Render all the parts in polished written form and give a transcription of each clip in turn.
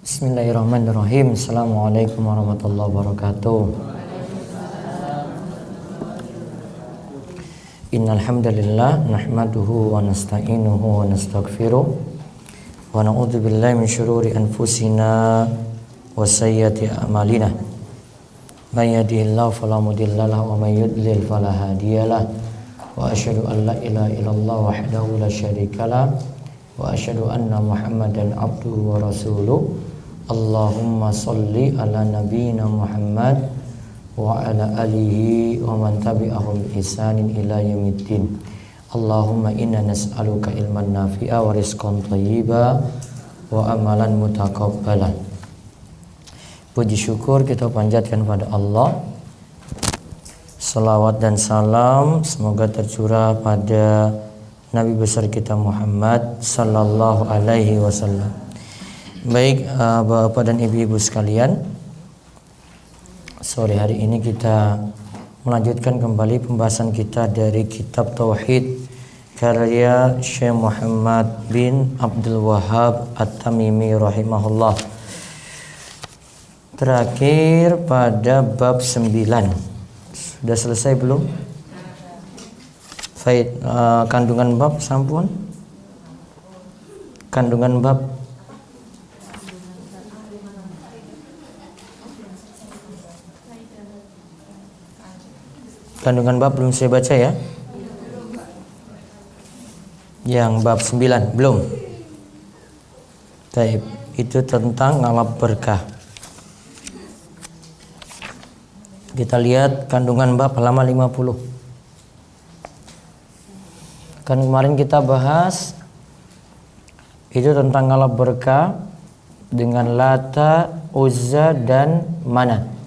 Bismillahirrahmanirrahim. Assalamualaikum warahmatullahi wabarakatuh. Innal hamdalillah nahmaduhu wa nasta'inuhu wa nastaghfiruh wa na'udzu billahi min syururi anfusina wa sayyiati a'malina. May yahdihillahu fala mudilla lahu wa may yudlil fala hadiyalah. Wa asyhadu an la ilaha illallah wahdahu la syarikalah wa asyhadu anna Muhammadan abduhu wa rasuluh. Allahumma sholli ala nabiyyina Muhammad wa ala alihi wa man tabi'ahum bi ihsanin ila yaumiddin. Allahumma inna nas'aluka ilman nafi'a wa rizqan thayyiba wa amalan mutaqabbalan. Puji syukur kita panjatkan pada Allah. Salawat dan salam semoga tercurah pada Nabi besar kita Muhammad sallallahu alaihi wasallam. Baik, Bapak dan Ibu-ibu sekalian, sore hari ini kita melanjutkan kembali pembahasan kita dari kitab Tauhid karya Syekh Muhammad bin Abdul Wahhab At-Tamimi rahimahullah. Terakhir pada bab 9. Sudah selesai belum? Kandungan bab sampun? Kandungan bab belum saya baca ya. Yang bab 9 belum. Baik, itu tentang ngalap berkah. Kita lihat kandungan bab halaman 50. Kan kemarin kita bahas itu tentang ngalap berkah dengan Lata, Uzza dan Manat.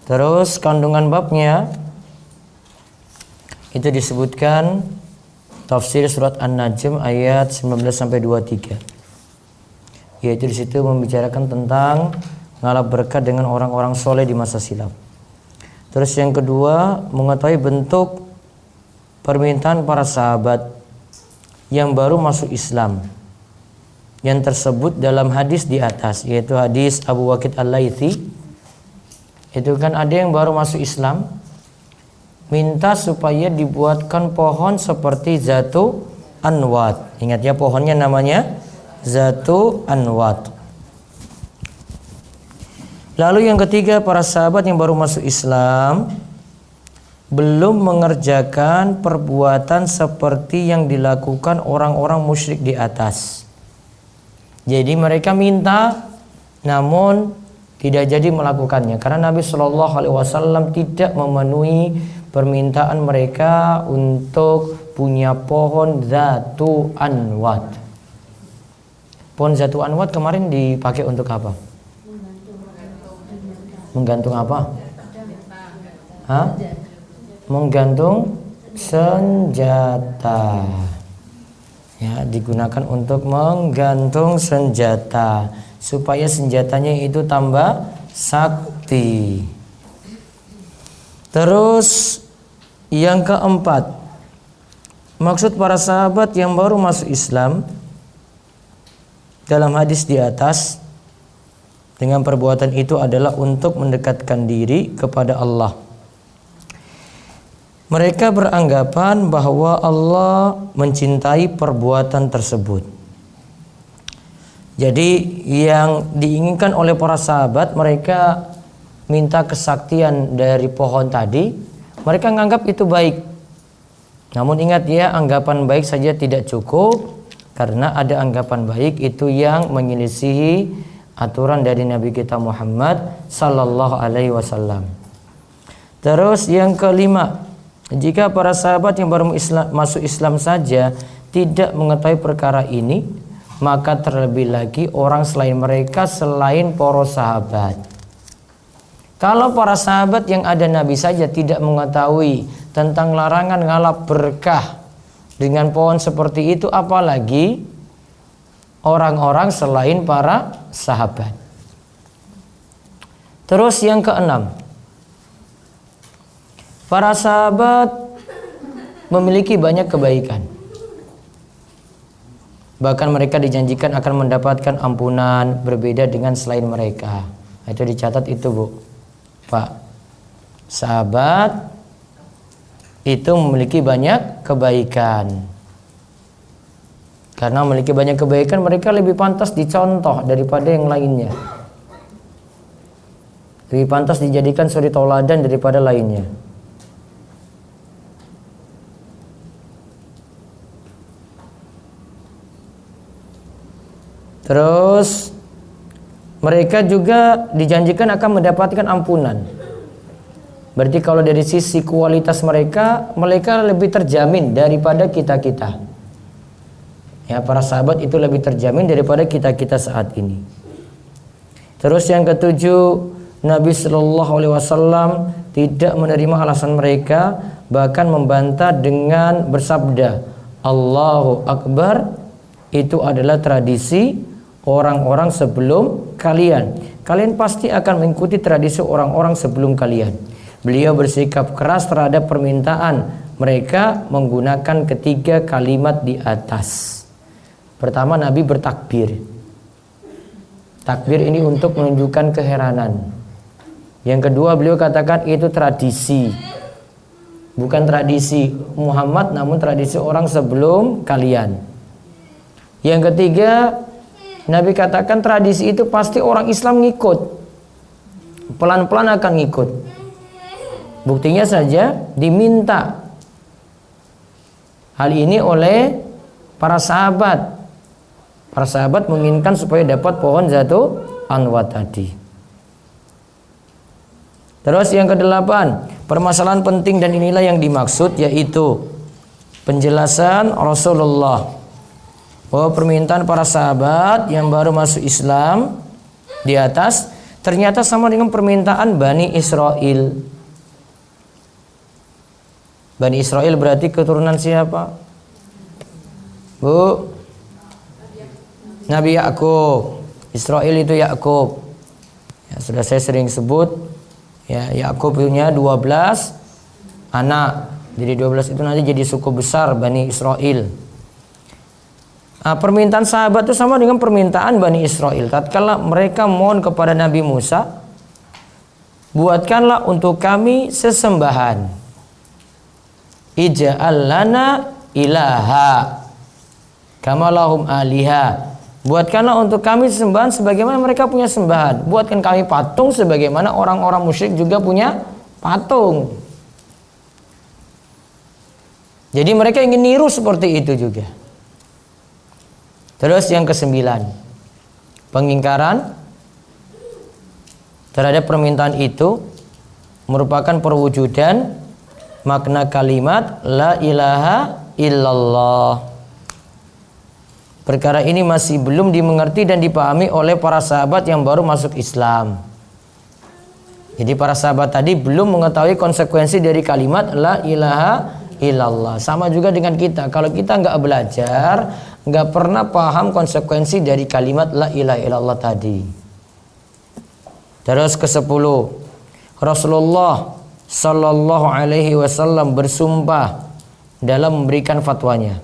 Terus kandungan babnya itu disebutkan tafsir surat An-Najm ayat 19 sampai 23. Yaitu di situ membicarakan tentang ngalap berkah dengan orang-orang soleh di masa silam. Terus yang kedua, mengetahui bentuk permintaan para sahabat yang baru masuk Islam yang tersebut dalam hadis di atas, yaitu hadis Abu Waqid Al-Laythi. Itu kan ada yang baru masuk Islam minta supaya dibuatkan pohon seperti Zatu Anwat. Ingat ya, pohonnya namanya Zatu Anwat. Lalu yang ketiga, para sahabat yang baru masuk Islam belum mengerjakan perbuatan seperti yang dilakukan orang-orang musyrik di atas. Jadi mereka minta namun tidak jadi melakukannya karena Nabi Shallallahu Alaihi Wasallam tidak memenuhi permintaan mereka untuk punya pohon Zatu Anwat. Pohon Zatu Anwat kemarin dipakai untuk apa? Menggantung apa? Hah? Menggantung senjata. Ya, digunakan untuk menggantung senjata supaya senjatanya itu tambah sakti. Terus yang keempat, maksud para sahabat yang baru masuk Islam dalam hadis di atas dengan perbuatan itu adalah untuk mendekatkan diri kepada Allah. Mereka beranggapan bahwa Allah mencintai perbuatan tersebut. Jadi yang diinginkan oleh para sahabat, mereka minta kesaktian dari pohon tadi, mereka menganggap itu baik. Namun ingat ya, anggapan baik saja tidak cukup, karena ada anggapan baik itu yang menyelisihi aturan dari Nabi kita Muhammad sallallahu alaihi wasallam. Terus yang kelima, jika para sahabat yang baru masuk Islam saja tidak mengetahui perkara ini, maka terlebih lagi orang selain mereka, selain para sahabat. Kalau para sahabat yang ada Nabi saja tidak mengetahui tentang larangan ngalap berkah dengan pohon seperti itu, apalagi orang-orang selain para sahabat. Terus yang keenam, para sahabat memiliki banyak kebaikan. Bahkan mereka dijanjikan akan mendapatkan ampunan berbeda dengan selain mereka. Itu dicatat itu, Bu. Pak. Sahabat itu memiliki banyak kebaikan. Karena memiliki banyak kebaikan, mereka lebih pantas dicontoh daripada yang lainnya. Lebih pantas dijadikan suri tauladan daripada lainnya. Terus mereka juga dijanjikan akan mendapatkan ampunan. Berarti kalau dari sisi kualitas mereka lebih terjamin daripada kita-kita. Ya, para sahabat itu lebih terjamin daripada kita-kita saat ini. Terus yang ketujuh, Nabi Shallallahu Alaihi Wasallam tidak menerima alasan mereka, bahkan membantah dengan bersabda, Allahu Akbar, itu adalah tradisi orang-orang sebelum kalian. Kalian pasti akan mengikuti tradisi orang-orang sebelum kalian. Beliau bersikap keras terhadap permintaan mereka menggunakan ketiga kalimat di atas. Pertama, Nabi bertakbir. Takbir ini untuk menunjukkan keheranan. Yang kedua, beliau katakan itu tradisi. Bukan tradisi Muhammad, namun tradisi orang sebelum kalian. Yang ketiga, Nabi katakan tradisi itu pasti orang Islam ngikut. Pelan-pelan akan ngikut. Buktinya saja diminta hal ini oleh para sahabat. Para sahabat menginginkan supaya dapat pohon zatu anwa tadi. Terus yang kedelapan, permasalahan penting dan inilah yang dimaksud, yaitu penjelasan Rasulullah bahwa permintaan para sahabat yang baru masuk Islam di atas ternyata sama dengan permintaan Bani Israel. Bani Israel berarti keturunan siapa? Bu? Nabi Yakub. Israel itu Yakub. Ya, sudah saya sering sebut. Ya, Yakub punya 12 anak. Jadi 12 itu nanti jadi suku besar Bani Israel. Nah, permintaan sahabat itu sama dengan permintaan Bani Israel. Tatkala mereka mohon kepada Nabi Musa, buatkanlah untuk kami sesembahan. Ij'al lana ilaha kama lahum aliha. Buatkanlah untuk kami sembahan sebagaimana mereka punya sembahan. Buatkan kami patung sebagaimana orang-orang musyrik juga punya patung. Jadi mereka ingin niru seperti itu juga. Terus yang kesembilan, pengingkaran terhadap permintaan itu merupakan perwujudan makna kalimat la ilaha illallah. Perkara ini masih belum dimengerti dan dipahami oleh para sahabat yang baru masuk Islam. Jadi para sahabat tadi belum mengetahui konsekuensi dari kalimat la ilaha illallah. Sama juga dengan kita. Kalau kita nggak belajar, nggak pernah paham konsekuensi dari kalimat la ilaha illallah tadi. Terus ke-10, Rasulullah Sallallahu Alaihi Wasallam bersumpah dalam memberikan fatwanya.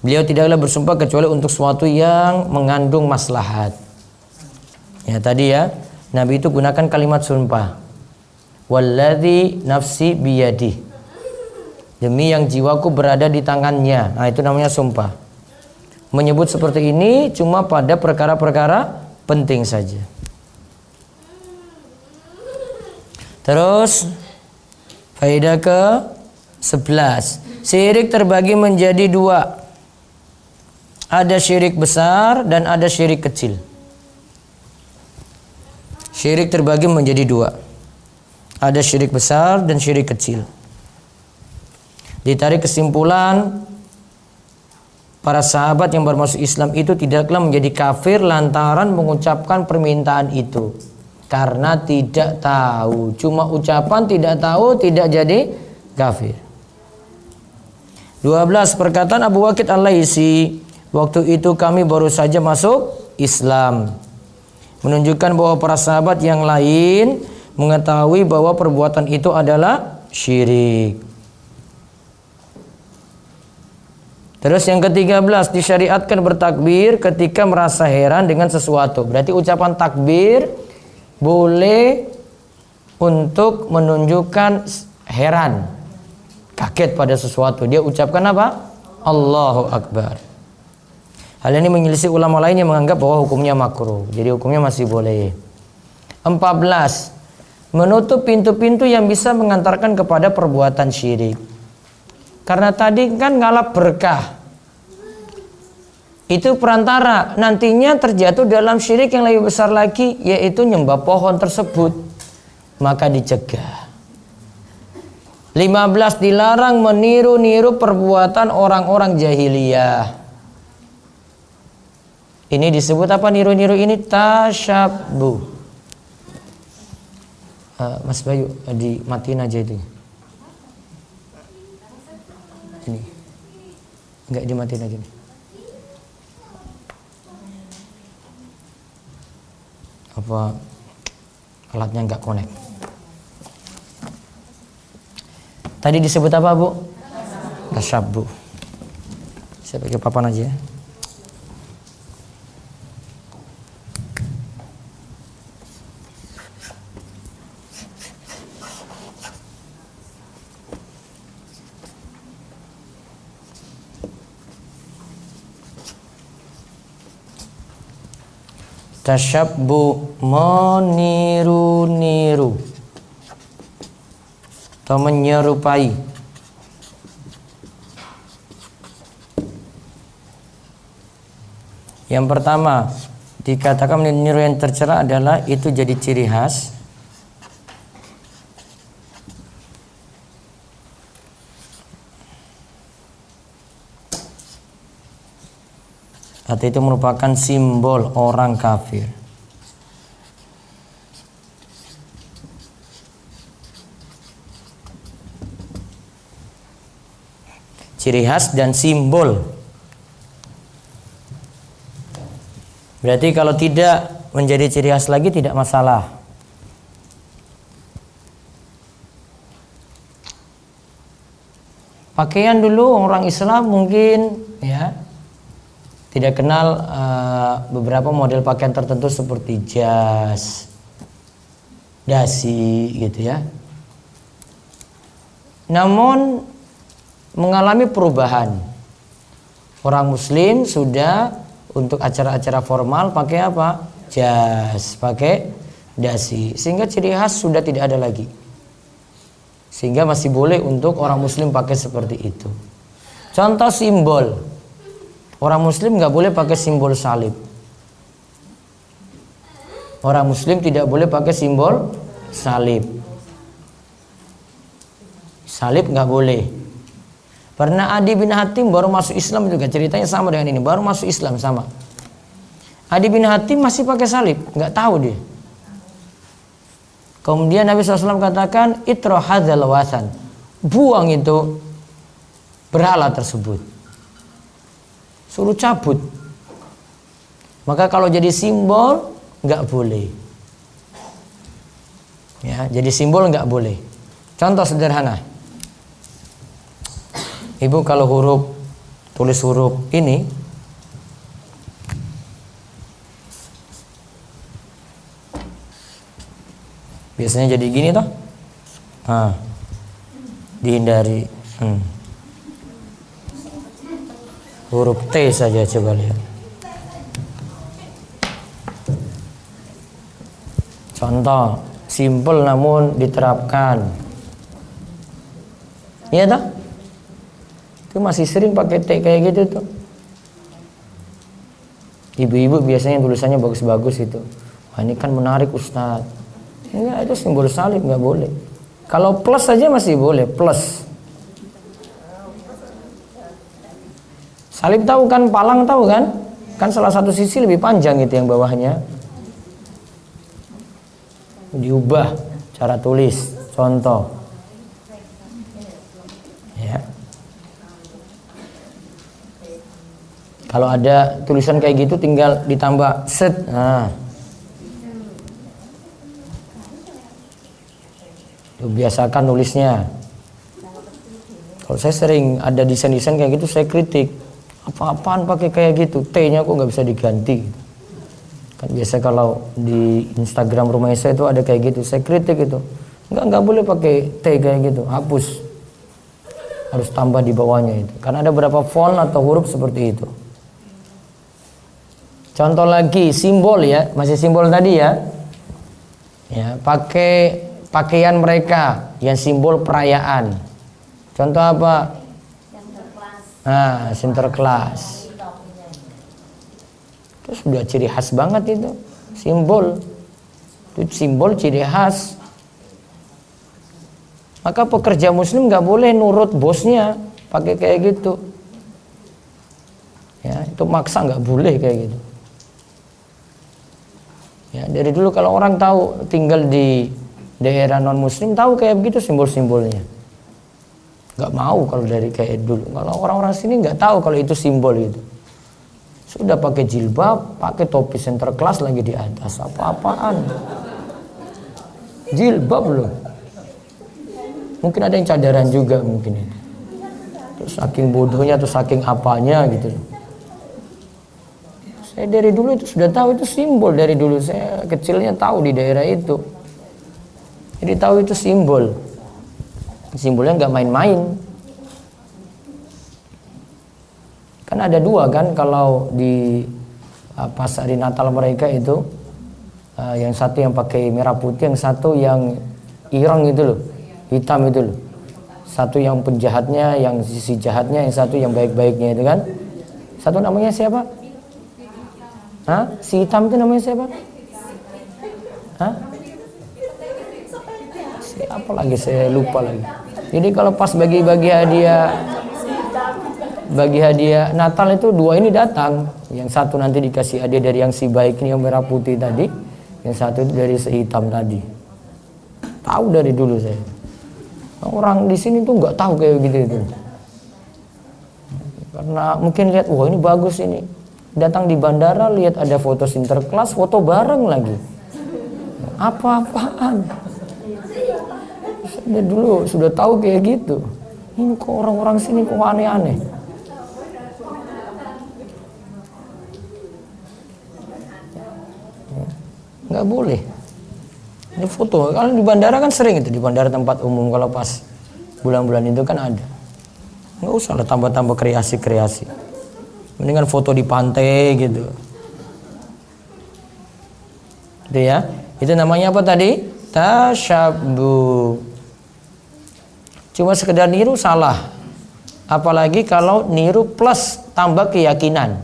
Beliau tidaklah bersumpah kecuali untuk sesuatu yang mengandung maslahat. Ya tadi ya, Nabi itu gunakan kalimat sumpah. Walladzi nafsi biyadi. Demi yang jiwaku berada di tangannya. Nah, itu namanya sumpah. Menyebut seperti ini cuma pada perkara-perkara penting saja. Terus faedah ke-11. Syirik terbagi menjadi dua. Ada syirik besar dan ada syirik kecil. Syirik terbagi menjadi dua. Ada syirik besar dan syirik kecil. Ditarik kesimpulan, para sahabat yang baru masuk Islam itu tidaklah menjadi kafir lantaran mengucapkan permintaan itu. Karena tidak tahu. Cuma ucapan tidak tahu, tidak jadi kafir. 12. Perkataan Abu Waqid Al-Laisi, waktu itu kami baru saja masuk Islam, menunjukkan bahwa para sahabat yang lain mengetahui bahwa perbuatan itu adalah syirik. Terus yang ke-13, disyariatkan bertakbir ketika merasa heran dengan sesuatu. Berarti ucapan takbir boleh untuk menunjukkan heran, kaget pada sesuatu. Dia ucapkan apa? Allahu Akbar. Hal ini menyelisih ulama lain yang menganggap bahwa hukumnya makruh. Jadi hukumnya masih boleh. 14. Menutup pintu-pintu yang bisa mengantarkan kepada perbuatan syirik. Karena tadi kan ngalap berkah. Itu perantara, nantinya terjatuh dalam syirik yang lebih besar lagi, yaitu nyembah pohon tersebut. Maka dicegah. 15. Dilarang meniru-niru perbuatan orang-orang jahiliyah. Ini disebut apa niru-niru ini? Tasyabbuh. Mas Bayu, dimatiin aja itu. Ini. Enggak, dimatiin aja nih. Apa alatnya enggak connect? Tadi disebut apa, Bu? Tasyabbuh. Saya pakai papan aja ya. Tasyabbuh, meniru-niru atau menyerupai. Yang pertama, dikatakan meniru yang tercela adalah itu jadi ciri khas. Atau itu merupakan simbol orang kafir. Ciri khas dan simbol. Berarti kalau tidak menjadi ciri khas lagi tidak masalah. Pakaian dulu orang Islam mungkin ya tidak kenal beberapa model pakaian tertentu seperti jas, dasi gitu ya. Namun mengalami perubahan. Orang muslim sudah untuk acara-acara formal pakai apa? Jas, pakai dasi. Sehingga ciri khas sudah tidak ada lagi. Sehingga masih boleh untuk orang muslim pakai seperti itu. Contoh simbol. Orang muslim nggak boleh pakai simbol salib. Orang muslim tidak boleh pakai simbol salib. Salib nggak boleh. Pernah Adi bin Hatim baru masuk Islam juga, ceritanya sama dengan ini, baru masuk Islam sama. Adi bin Hatim masih pakai salib, nggak tahu dia. Kemudian Nabi SAW katakan, "Itra hadzal wasan." Buang itu berhala tersebut. Suruh cabut. Maka kalau jadi simbol nggak boleh. Ya, jadi simbol nggak boleh. Contoh sederhana. Ibu kalau tulis huruf ini biasanya jadi gini toh. Dihindari. Huruf T saja, coba lihat. Contoh simple namun diterapkan. Iya toh? Itu masih sering pakai T kayak gitu tuh. Ibu-ibu biasanya tulisannya bagus-bagus itu. Wah, ini kan menarik Ustadz. Enggak, itu simbol salib, nggak boleh. Kalau plus saja masih boleh, plus. Salib tahu kan, palang tahu kan? Kan salah satu sisi lebih panjang itu yang bawahnya. Diubah cara tulis, contoh. Ya. Kalau ada tulisan kayak gitu tinggal ditambah set. Nah. Biasakan nulisnya. Kalau saya sering ada desain-desain kayak gitu saya kritik. Apa-apaan pakai kayak gitu, T-nya kok nggak bisa diganti. Kan biasa kalau di Instagram rumah saya itu ada kayak gitu, saya kritik itu. Nggak boleh pakai T kayak gitu, hapus. Harus tambah di bawahnya itu. Karena ada beberapa font atau huruf seperti itu. Contoh lagi, simbol ya, masih simbol tadi ya. Ya, pakai pakaian mereka yang simbol perayaan. Contoh apa? Sinterklas. Itu sudah ciri khas banget itu. Simbol. Itu simbol ciri khas. Maka pekerja muslim nggak boleh nurut bosnya pakai kayak gitu. Ya, itu maksa nggak boleh kayak gitu. Ya, dari dulu kalau orang tahu tinggal di daerah non muslim tahu kayak begitu simbol-simbolnya. Nggak mau kalau dari kayak dulu. Kalau orang-orang sini nggak tahu kalau itu simbol itu. Sudah pakai jilbab, pakai topi Sinterklas lagi di atas. Apa-apaan? Jilbab loh. Mungkin ada yang cadaran juga mungkin itu. Terus saking bodohnya atau saking apanya gitu. Saya dari dulu itu sudah tahu itu simbol dari dulu. Saya kecilnya tahu di daerah itu. Jadi tahu itu simbol. Simbolnya nggak main-main. Kan ada dua kan kalau di pas hari Natal mereka itu, yang satu yang pakai merah putih, yang satu yang ireng itu loh, hitam itu loh. Satu yang penjahatnya, yang sisi jahatnya, yang satu yang baik-baiknya itu kan. Satu namanya siapa? Si hitam itu namanya siapa? Siapa lagi, saya lupa lagi. Jadi kalau pas bagi hadiah Natal itu dua ini datang. Yang satu nanti dikasih hadiah dari yang si baik ini yang merah putih tadi, yang satu itu dari si hitam tadi. Tahu dari dulu saya. Orang di sini tuh nggak tahu kayak gitu itu. Karena mungkin lihat, wah ini bagus ini. Datang di bandara lihat ada foto Sinterklas, foto bareng lagi. Apa-apaan? Saya dulu sudah tahu kayak gitu. Ini kok orang-orang sini kok aneh-aneh. Nggak boleh. Ini foto. Kalau di bandara kan sering itu, di bandara tempat umum kalau pas bulan-bulan itu kan ada. Nggak usah lah tambah-tambah kreasi-kreasi. Mendingan foto di pantai gitu. Itu ya. Itu namanya apa tadi? Tasyabbuh. Cuma sekedar niru salah. Apalagi kalau niru plus tambah keyakinan.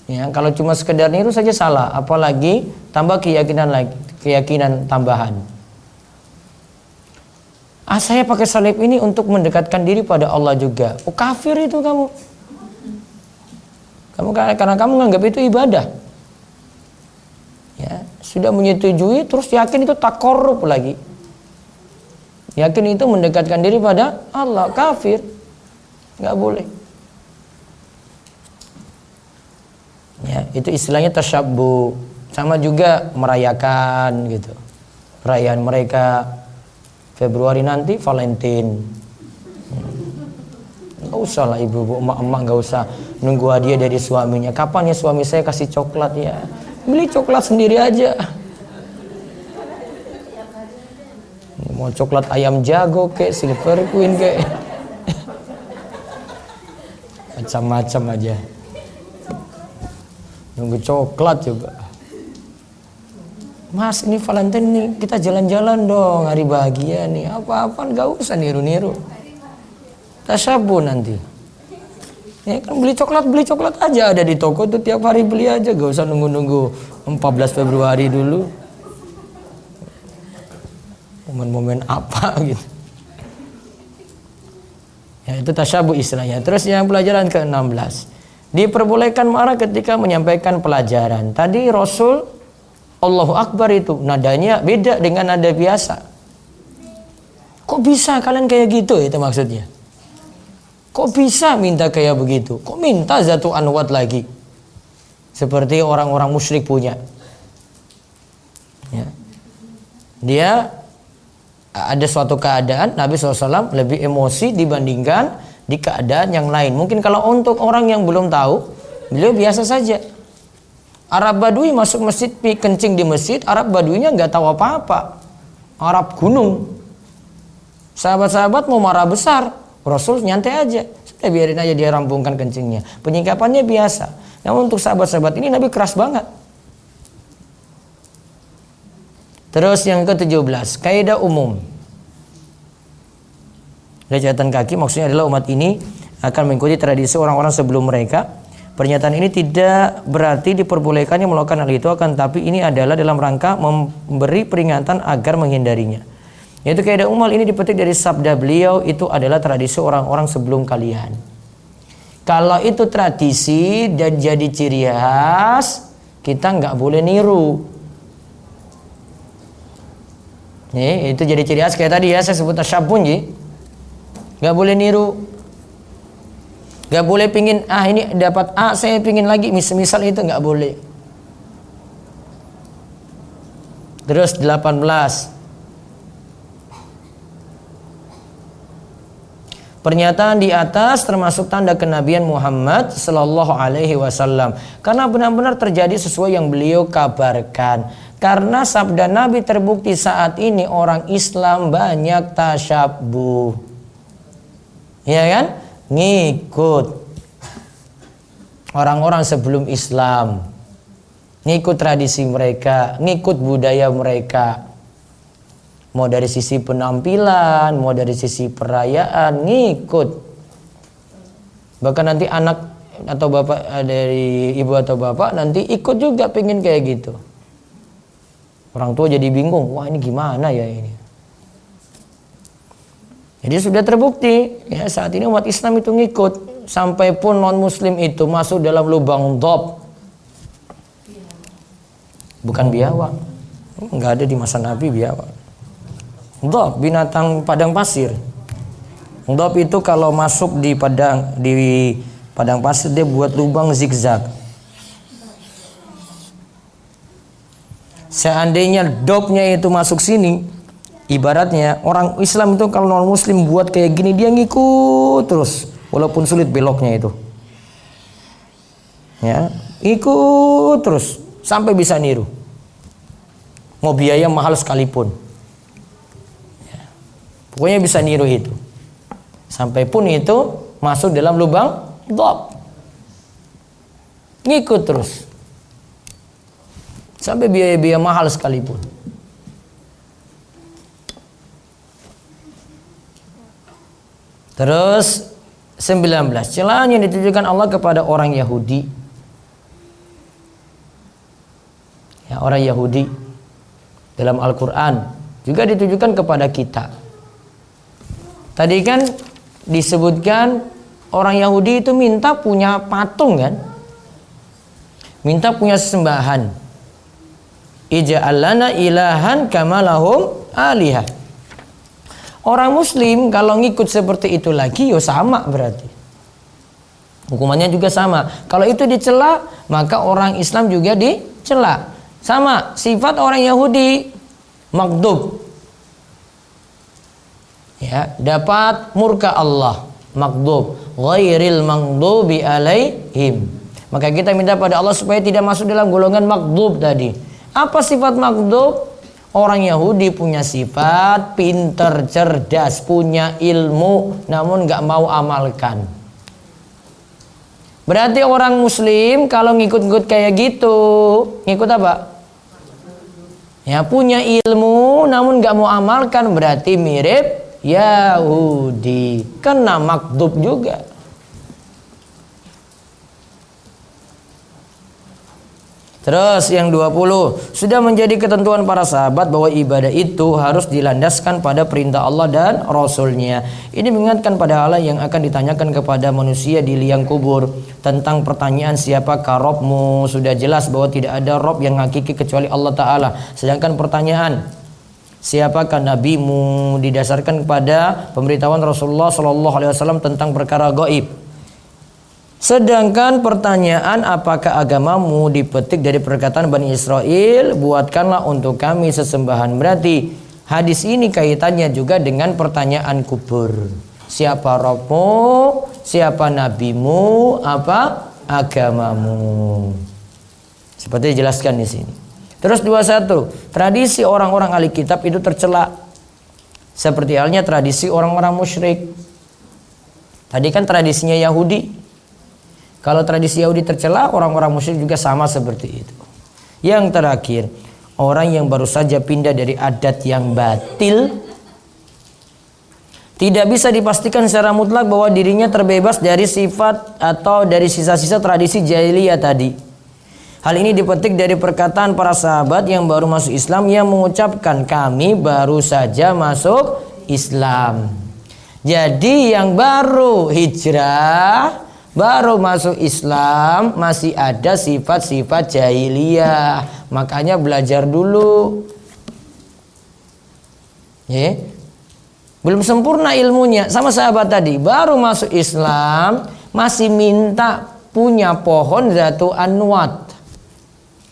Ya, kalau cuma sekedar niru saja salah, apalagi tambah keyakinan lagi, keyakinan tambahan. Saya pakai salib ini untuk mendekatkan diri pada Allah juga. Oh, kafir itu kamu. Karena kamu menganggap itu ibadah. Ya, sudah menyetujui terus yakin itu tak korup lagi. Yakin itu mendekatkan diri pada Allah, kafir. Nggak boleh. Ya, itu istilahnya tasyabbuh. Sama juga merayakan gitu. Perayaan mereka Februari nanti Valentine. Nggak usah lah ibu-ibu, emak-emak nggak usah nunggu hadiah dari suaminya. Kapan ya suami saya kasih coklat ya? Beli coklat sendiri aja. Mau coklat ayam jago kek, Silver Queen kek, macam-macam aja. Nunggu coklat juga. Mas, ini Valentine nih, kita jalan-jalan dong, hari bahagia nih. Apa-apaan, gak usah niru-niru. Tasyabbuh nanti. Ya kan beli coklat aja ada di toko tuh, tiap hari beli aja, gak usah nunggu-nunggu 14 Februari dulu. Momen-momen apa gitu. Ya, itu tasyabbuh istilahnya. Terus yang pelajaran ke-16. Diperbolehkan marah ketika menyampaikan pelajaran. Tadi Rasul Allahu Akbar itu nadanya beda dengan nada biasa. Kok bisa kalian kayak gitu, itu maksudnya. Kok bisa minta kayak begitu? Kok minta zatu anwat lagi? Seperti orang-orang musyrik punya. Ya. Dia ada suatu keadaan Nabi SAW lebih emosi dibandingkan di keadaan yang lain. Mungkin kalau untuk orang yang belum tahu, beliau biasa saja. Arab Badui masuk masjid, kencing di masjid, Arab Baduinya nggak tahu apa-apa. Arab gunung. Sahabat-sahabat mau marah besar, Rasul nyantai aja. Sudah biarin aja dia rampungkan kencingnya. Penyingkapannya biasa. Namun untuk sahabat-sahabat ini Nabi keras banget. Terus yang ke-17, kaidah umum. Dari catatan kaki maksudnya adalah umat ini akan mengikuti tradisi orang-orang sebelum mereka. Pernyataan ini tidak berarti diperbolehkannya melakukan hal itu, akan tapi ini adalah dalam rangka memberi peringatan agar menghindarinya. Yaitu kaidah umum ini dipetik dari sabda beliau, itu adalah tradisi orang-orang sebelum kalian. Kalau itu tradisi dan jadi ciri khas, kita nggak boleh niru. Nih, itu jadi ciri khas kayak tadi ya, saya sebut tasyabun ji. Nggak boleh niru. Nggak boleh pingin, ini dapat A, saya pingin lagi, misal itu nggak boleh. Terus 18. Pernyataan di atas termasuk tanda kenabian Muhammad Sallallahu Alaihi Wasallam, karena benar-benar terjadi sesuai yang beliau kabarkan. Karena sabda Nabi terbukti saat ini orang Islam banyak tasyabbuh, ya kan? Ngikut orang-orang sebelum Islam, ngikut tradisi mereka, ngikut budaya mereka. Mau dari sisi penampilan, mau dari sisi perayaan, ngikut. Bahkan nanti anak atau bapak dari ibu atau bapak nanti ikut juga pengen kayak gitu. Orang tua jadi bingung, wah ini gimana ya ini. Jadi sudah terbukti ya, saat ini umat Islam itu ngikut, sampai pun non muslim itu masuk dalam lubang dhab. Bukan biawak. Enggak ada di masa Nabi biawak. Dhab binatang padang pasir. Dhab itu kalau masuk di padang pasir dia buat lubang zigzag. Seandainya dhabnya itu masuk sini, ibaratnya orang Islam itu kalau non muslim buat kayak gini dia ngikut terus walaupun sulit beloknya itu. Ya, ikut terus sampai bisa niru. Mau biaya mahal sekalipun. Ya, pokoknya bisa niru itu. Sampai pun itu masuk dalam lubang dhab. Ngikut terus. Sampai biaya-biaya mahal sekalipun. Terus 19, celaan yang ditujukan Allah kepada orang Yahudi. Ya, orang Yahudi dalam Al-Qur'an juga ditujukan kepada kita. Tadi kan disebutkan orang Yahudi itu minta punya patung kan? Minta punya sesembahan. Ij'al lana ilahan kama lahum alihah. Orang muslim kalau ngikut seperti itu lagi, yo sama berarti. Hukumannya juga sama. Kalau itu dicela, maka orang Islam juga dicela. Sama, sifat orang Yahudi maghdub. Ya, dapat murka Allah, maghdub, ghairil maghdubi alaihim. Maka kita minta pada Allah supaya tidak masuk dalam golongan maghdub tadi. Apa sifat maghdub? Orang Yahudi punya sifat pinter, cerdas, punya ilmu, namun gak mau amalkan. Berarti orang muslim kalau ngikut-ngikut kayak gitu, ngikut apa? Ya, punya ilmu namun gak mau amalkan, berarti mirip Yahudi. Kena maghdub juga. Terus yang 20, sudah menjadi ketentuan para sahabat bahwa ibadah itu harus dilandaskan pada perintah Allah dan Rasulnya. Ini mengingatkan pada hal yang akan ditanyakan kepada manusia di liang kubur. Tentang pertanyaan siapakah Robmu, sudah jelas bahwa tidak ada Rob yang hakiki kecuali Allah Ta'ala. Sedangkan pertanyaan siapakah nabimu didasarkan kepada pemberitahuan Rasulullah SAW tentang perkara gaib. Sedangkan pertanyaan apakah agamamu dipetik dari perkataan Bani Israel, buatkanlah untuk kami sesembahan. Berarti hadis ini kaitannya juga dengan pertanyaan kubur. siapa Rabbmu, siapa nabimu, apa agamamu. Seperti dijelaskan di sini. Terus 21, tradisi orang-orang ahli kitab itu tercela. Seperti halnya tradisi orang-orang musyrik. Tadi kan tradisinya Yahudi. Kalau tradisi Yahudi tercela, orang-orang musyrik juga sama seperti itu. Yang terakhir, orang yang baru saja pindah dari adat yang batil, tidak bisa dipastikan secara mutlak bahwa dirinya terbebas dari sifat atau dari sisa-sisa tradisi jahiliyah tadi. Hal ini dipetik dari perkataan para sahabat yang baru masuk Islam yang mengucapkan, kami baru saja masuk Islam. Jadi yang baru hijrah, baru masuk Islam, masih ada sifat-sifat jahiliyah. Makanya belajar dulu. Ya. Belum sempurna ilmunya. Sama sahabat tadi, baru masuk Islam, masih minta punya pohon Zatu Anwat.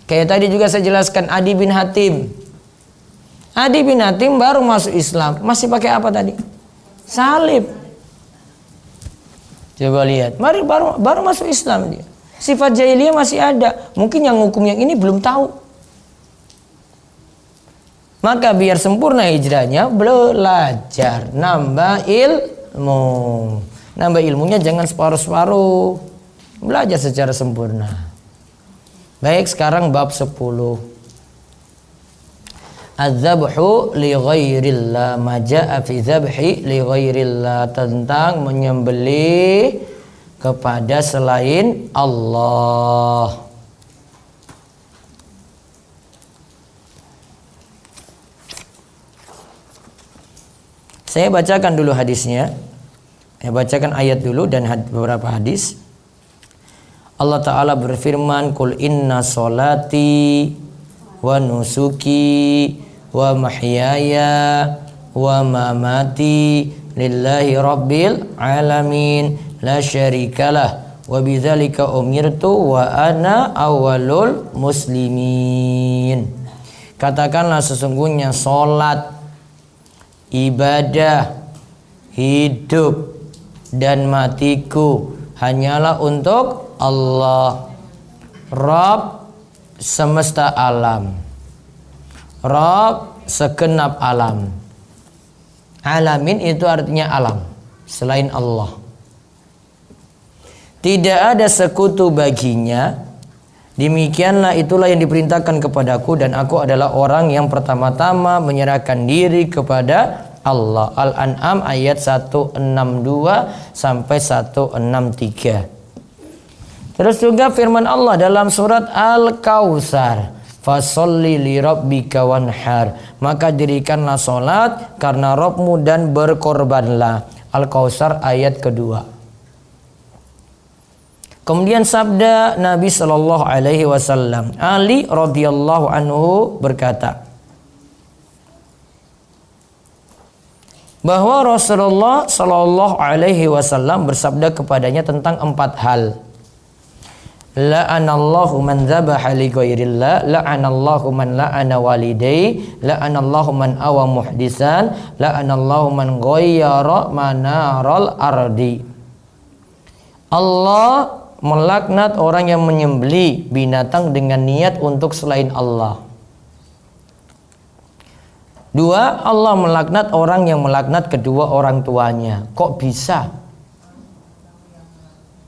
Kayak tadi juga saya jelaskan Adi bin Hatim. Adi bin Hatim baru masuk Islam, masih pakai apa tadi? Salib. Coba lihat, baru masuk Islam dia. Sifat jahiliyah masih ada. Mungkin yang hukum yang ini belum tahu. Maka biar sempurna hijrahnya, belajar, nambah ilmu. Nambah ilmunya jangan separuh-separuh. Belajar secara sempurna. Baik, sekarang bab 10. Az-zabhu li ghairillah, maja'a fi zabhi li ghairillah, tentang menyembelih kepada selain Allah. Saya bacakan dulu hadisnya. Saya bacakan ayat dulu dan beberapa hadis. Allah Ta'ala berfirman, Qul inna solati wa nusuki wa mahyaya wa mamati lillahi rabbil alamin la syarikalah wa bidzalika umirtu wa ana awwalul muslimin. Katakanlah sesungguhnya salat, ibadah, hidup dan matiku hanyalah untuk Allah, Rabb semesta alam, Rabb segenap alam. Alamin itu artinya alam selain Allah. Tidak ada sekutu baginya. Demikianlah itulah yang diperintahkan kepadaku, dan aku adalah orang yang pertama-tama menyerahkan diri kepada Allah. Al-An'am ayat 162 sampai 163. Terus juga firman Allah dalam surat Al-Kautsar, fasholli li rabbika wanhar, maka dirikanlah salat karena Rabbmu dan berkorbanlah. Al-Kautsar ayat kedua. Kemudian sabda Nabi sallallahu alaihi wasallam, Ali radhiyallahu anhu berkata bahwa Rasulullah sallallahu alaihi wasallam bersabda kepadanya tentang 4 hal. La'anallahu man dzabaha li ghairillah, la'anallahu man la'ana walidayhi, la'anallahu man awa muhdisan, la'anallahu man ghayyara manaral ardi. Allah melaknat orang yang menyembelih binatang dengan niat untuk selain Allah. 2, Allah melaknat orang yang melaknat kedua orang tuanya. Kok bisa?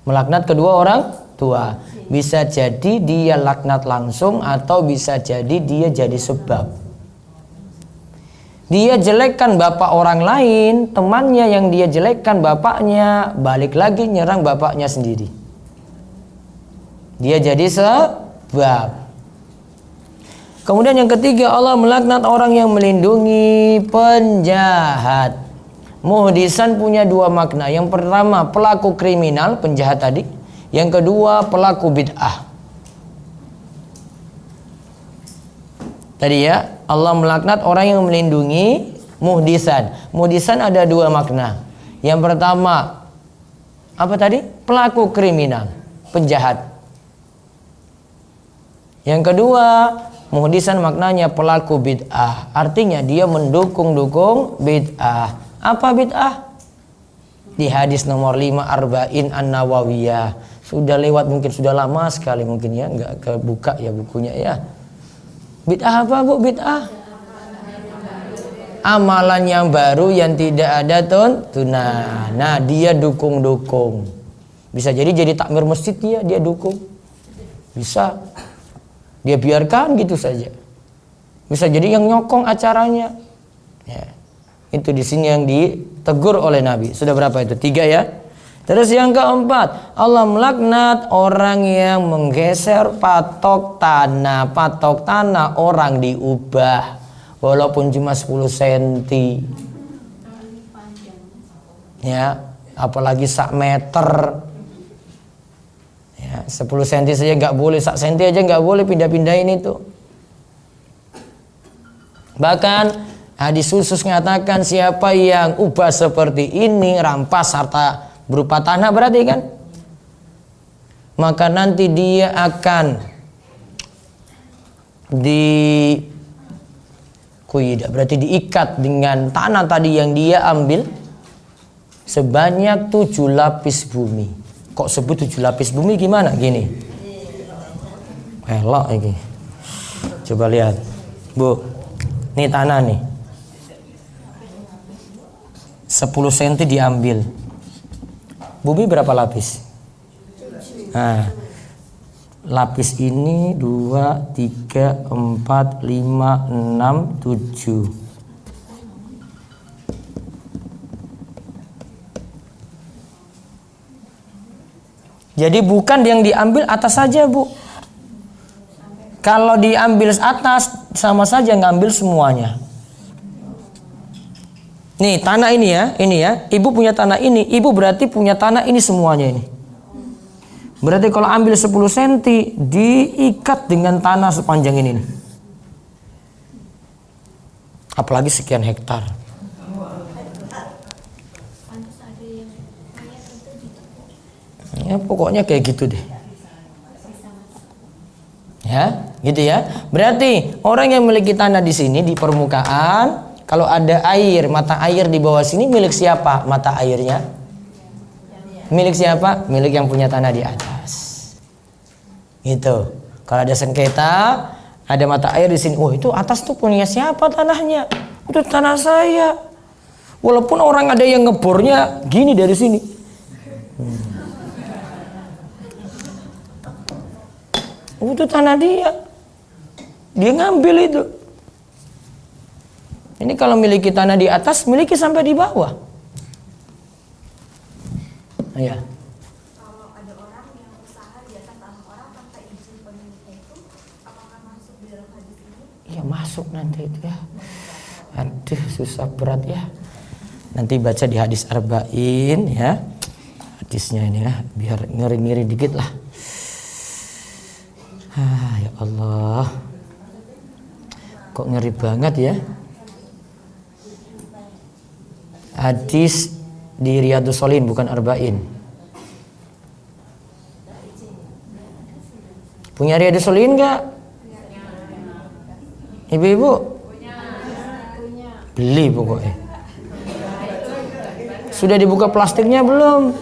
Melaknat kedua orang tua. Bisa jadi dia laknat langsung atau bisa jadi dia jadi sebab. Dia jelekkan bapak orang lain, temannya yang dia jelekkan bapaknya, balik lagi nyerang bapaknya sendiri. Dia jadi sebab. Kemudian yang ketiga, Allah melaknat orang yang melindungi penjahat. Muhdisan punya 2 makna. Yang pertama pelaku kriminal, penjahat tadi. Yang kedua pelaku bid'ah. Tadi ya, Allah melaknat orang yang melindungi muhdisan. Muhdisan ada 2 makna. Yang pertama apa tadi? Pelaku kriminal, penjahat. Yang kedua, muhdisan maknanya pelaku bid'ah. Artinya dia mendukung-dukung bid'ah. Apa bid'ah? Di hadis nomor 5 Arba'in An-Nawawiyah. Sudah lewat, mungkin sudah lama sekali mungkin ya, nggak kebuka ya bukunya ya. Bid'ah apa Bu? Bid'ah amalan yang baru yang tidak ada tuntunan. Nah, dia dukung-dukung. Bisa jadi takmir masjid dia dukung. Bisa. Dia biarkan gitu saja. Bisa jadi yang nyokong acaranya. Ya. Itu di sini yang ditegur oleh Nabi. Sudah berapa itu? 3 ya. Terus yang keempat, Allah melaknat orang yang menggeser patok tanah. Patok tanah orang diubah walaupun cuma 10 cm. Ya, apalagi sak meter. Ya, 10 cm saja nggak boleh, sak senti aja nggak boleh pindah-pindahin itu. Bahkan hadis khusus mengatakan siapa yang ubah seperti ini, rampas harta berupa tanah berarti kan, maka nanti dia akan berarti diikat dengan tanah tadi yang dia ambil sebanyak 7 lapis bumi. Kok sebut 7 lapis bumi gimana? Gini. Elok ini. Coba lihat. Bu, ini tanah nih. 10 cm diambil. Bumi berapa lapis? Nah, lapis ini 2, 3, 4, 5, 6, 7. Jadi bukan yang diambil atas saja Bu. Kalau diambil atas sama saja ngambil semuanya. Nih tanah ini ya, ibu punya tanah ini, ibu berarti punya tanah ini semuanya ini. Berarti kalau ambil 10 cm diikat dengan tanah sepanjang ini nih. Apalagi sekian hektar. Ya pokoknya kayak gitu deh. Ya, gitu ya. Berarti orang yang memiliki tanah di sini di permukaan, kalau ada air, mata air di bawah sini milik siapa mata airnya? Milik siapa? Milik yang punya tanah di atas. Gitu. Kalau ada sengketa, ada mata air di sini. Oh, itu atas tuh punya siapa tanahnya? Itu tanah saya. Walaupun orang ada yang ngebornya gini dari sini. Oh, itu tanah dia. Dia ngambil itu. Ini kalau miliki tanah di atas, miliki sampai di bawah. Ya. Kalau ada orang yang usaha di atas tanah orang tanpa izin pemiliknya itu, apakah masuk di dalam hadis ini? Iya masuk nanti itu ya. Aduh susah berat ya. Nanti baca di hadis Arba'in ya. Hadisnya ini ya, biar ngeri-ngeri dikit lah. Ya Allah. Kok ngeri banget ya. Hadis di Riyadhus Shalihin bukan Arba'in. Punya Riyadhus Shalihin enggak? Ibu-ibu? Beli pokoknya. Sudah dibuka plastiknya belum?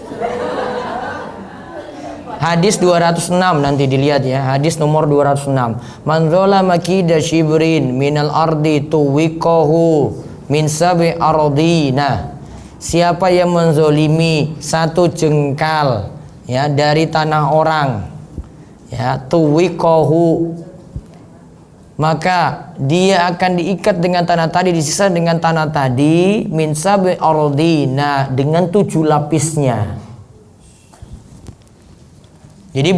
Hadis 206 nanti dilihat ya. Hadis nomor 206. Man zalama kida shibrin minal ardi tuwiqahu min sabi ardina. Siapa yang menzolimi 1 jengkal ya dari tanah orang, ya tuwiqahu, maka dia akan diikat dengan tanah tadi, disisa dengan tanah tadi min sabi ardina, dengan 7 lapisnya. Jadi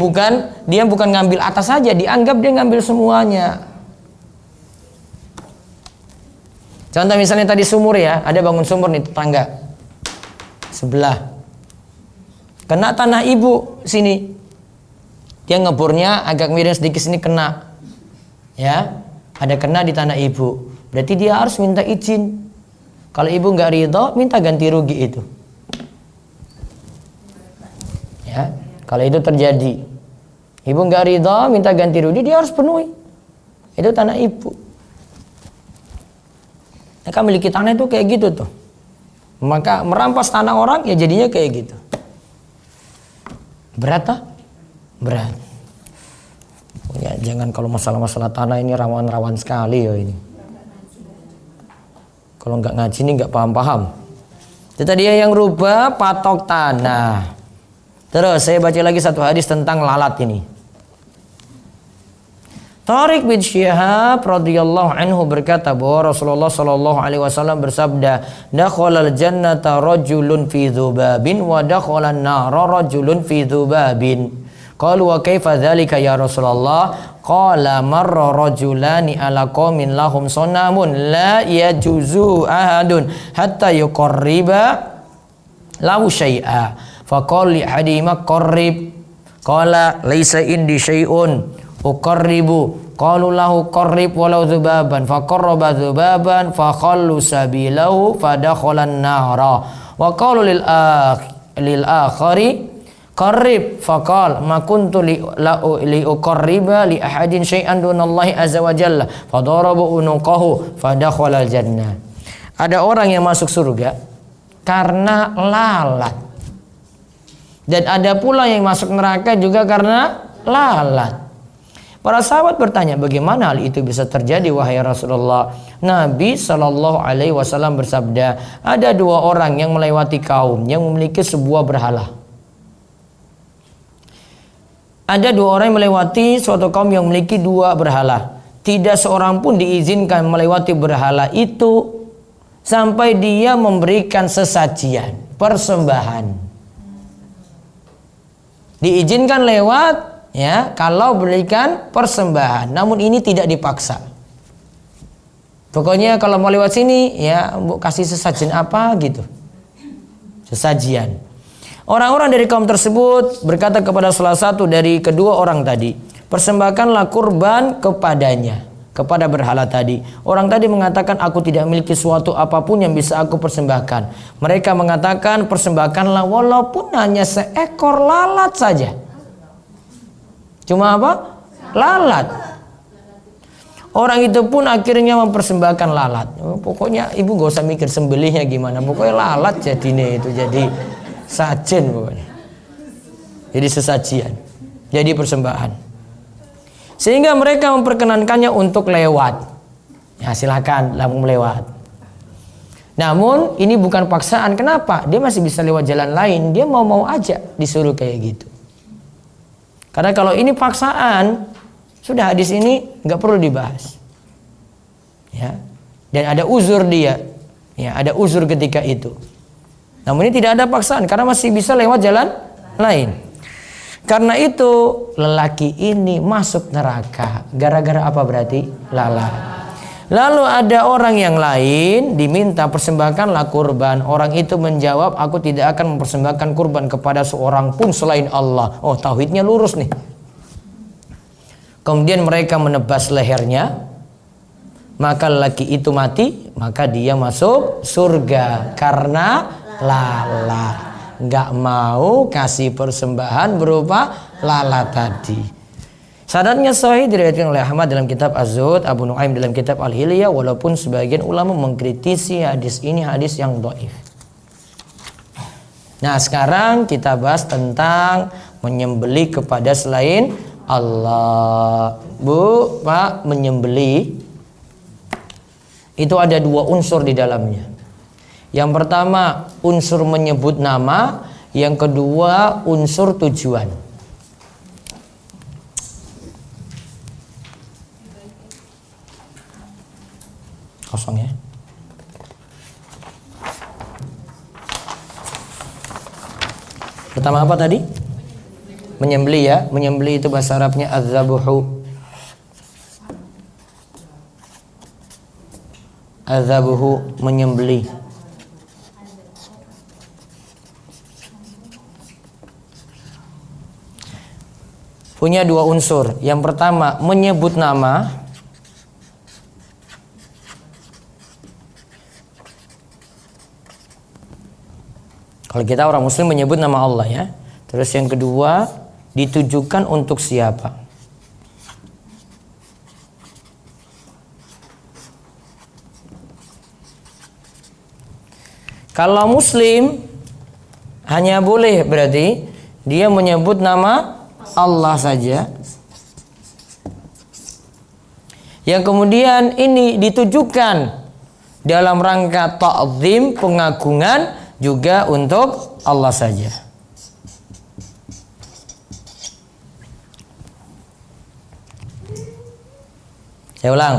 dia bukan ngambil atas saja, dianggap dia ngambil semuanya. Contoh misalnya tadi sumur ya, ada bangun sumur nih tetangga sebelah. Kena tanah ibu sini. Dia ngebornya agak miring sedikit sini kena. Ya, ada kena di tanah ibu. Berarti dia harus minta izin. Kalau ibu nggak ridho, minta ganti rugi itu. Ya, kalau itu terjadi, ibu nggak ridho, minta ganti rugi, dia harus penuhi. Itu tanah ibu. Mereka miliki tanah itu kayak gitu tuh. Maka merampas tanah orang ya jadinya kayak gitu. Berat tak? Berat. Ya, jangan kalau masalah-masalah tanah ini rawan-rawan sekali ya ini. Kalau nggak ngaji ini nggak paham-paham. Itu tadi yang rubah patok tanah. Terus saya baca lagi satu hadis tentang lalat ini. Tariq bin Syihab radhiyallahu anhu berkata bahwa Rasulullah sallallahu alaihi wasallam bersabda, "Dakhalal jannata rajulun fi dzubabin wa dakhalan nara rajulun fi dzubabin." Qalu wa kaifa dzalika ya Rasulullah? Qala marra rajulani ala qaumin lahum sanamun la yajuzu ahadun hatta yuqarriba lahu syai'a. Faqala li hadima qarrib. Qala laisa indi syai'un uqarribu. Qalu lahu qarrib walau dzubaban. Faqarraba dzubaban fakhallu sabilahu fadakhalan nara. Wa qalu lil akhari qarrib faqal ma kuntu li uqarriba li ahadin syai'an dunallahi azza wa jalla fadaraba unuqahu fadakhala jannah. Ada orang yang masuk surga karena lalat. Dan ada pula yang masuk neraka juga karena lalat. Para sahabat bertanya, bagaimana hal itu bisa terjadi wahai Rasulullah? Nabi Shallallahu Alaihi Wasallam bersabda, ada dua orang yang melewati kaum yang memiliki sebuah berhala. Ada dua orang yang melewati suatu kaum yang memiliki dua berhala. Tidak seorang pun diizinkan melewati berhala itu sampai dia memberikan sesajian, persembahan. Diizinkan lewat, ya, kalau berikan persembahan, namun ini tidak dipaksa. Pokoknya kalau mau lewat sini, ya, kasih sesajen apa gitu, sesajian. Orang-orang dari kaum tersebut berkata kepada salah satu dari kedua orang tadi, persembahkanlah kurban kepadanya, kepada berhala tadi. Orang tadi mengatakan, aku tidak memiliki suatu apapun yang bisa aku persembahkan. Mereka mengatakan, persembahkanlah walaupun hanya seekor lalat saja. Cuma apa? Lalat. Orang itu pun akhirnya mempersembahkan lalat. Pokoknya ibu gak usah mikir sembelihnya gimana. Pokoknya lalat jadinya itu jadi sajen pokoknya. Jadi sesajian. Jadi persembahan. Sehingga mereka memperkenankannya untuk lewat. Ya silakan langsung lewat. Namun ini bukan paksaan. Kenapa? Dia masih bisa lewat jalan lain. Dia mau-mau aja disuruh kayak gitu. Karena kalau ini paksaan, sudah hadis ini nggak perlu dibahas. Ya. Dan ada uzur dia. Ya, ada uzur ketika itu. Namun ini tidak ada paksaan karena masih bisa lewat jalan lain. Karena itu lelaki ini masuk neraka. Gara-gara apa berarti? Lalat. Lalu ada orang yang lain diminta persembahkanlah kurban. Orang itu menjawab, aku tidak akan mempersembahkan kurban kepada seorang pun selain Allah. Oh, tauhidnya lurus nih. Kemudian mereka menebas lehernya. Maka lelaki itu mati, maka dia masuk surga karena lalat. Nggak mau kasih persembahan berupa lalat tadi. Sanadnya sahih diriwayatkan oleh Ahmad dalam kitab Az-Zuhud, Abu Nuaim dalam kitab Al-Hilyah, walaupun sebagian ulama mengkritisi hadis ini hadis yang dhaif. Nah, sekarang kita bahas tentang menyembelih kepada selain Allah. Bu, Pak, menyembelih itu ada dua unsur di dalamnya. Yang pertama unsur menyebut nama, yang kedua unsur tujuan. Kosong ya. Pertama apa tadi? Menyembelih ya. Menyembelih itu bahasa Arabnya az-zabuhu. Az-zabuhu, menyembelih. Punya dua unsur. Yang pertama menyebut nama. Kalau kita orang muslim menyebut nama Allah ya. Terus yang kedua ditujukan untuk siapa. Kalau muslim hanya boleh berarti dia menyebut nama Allah saja. Yang kemudian ini ditujukan dalam rangka ta'zim, pengagungan juga untuk Allah saja. Saya ulang.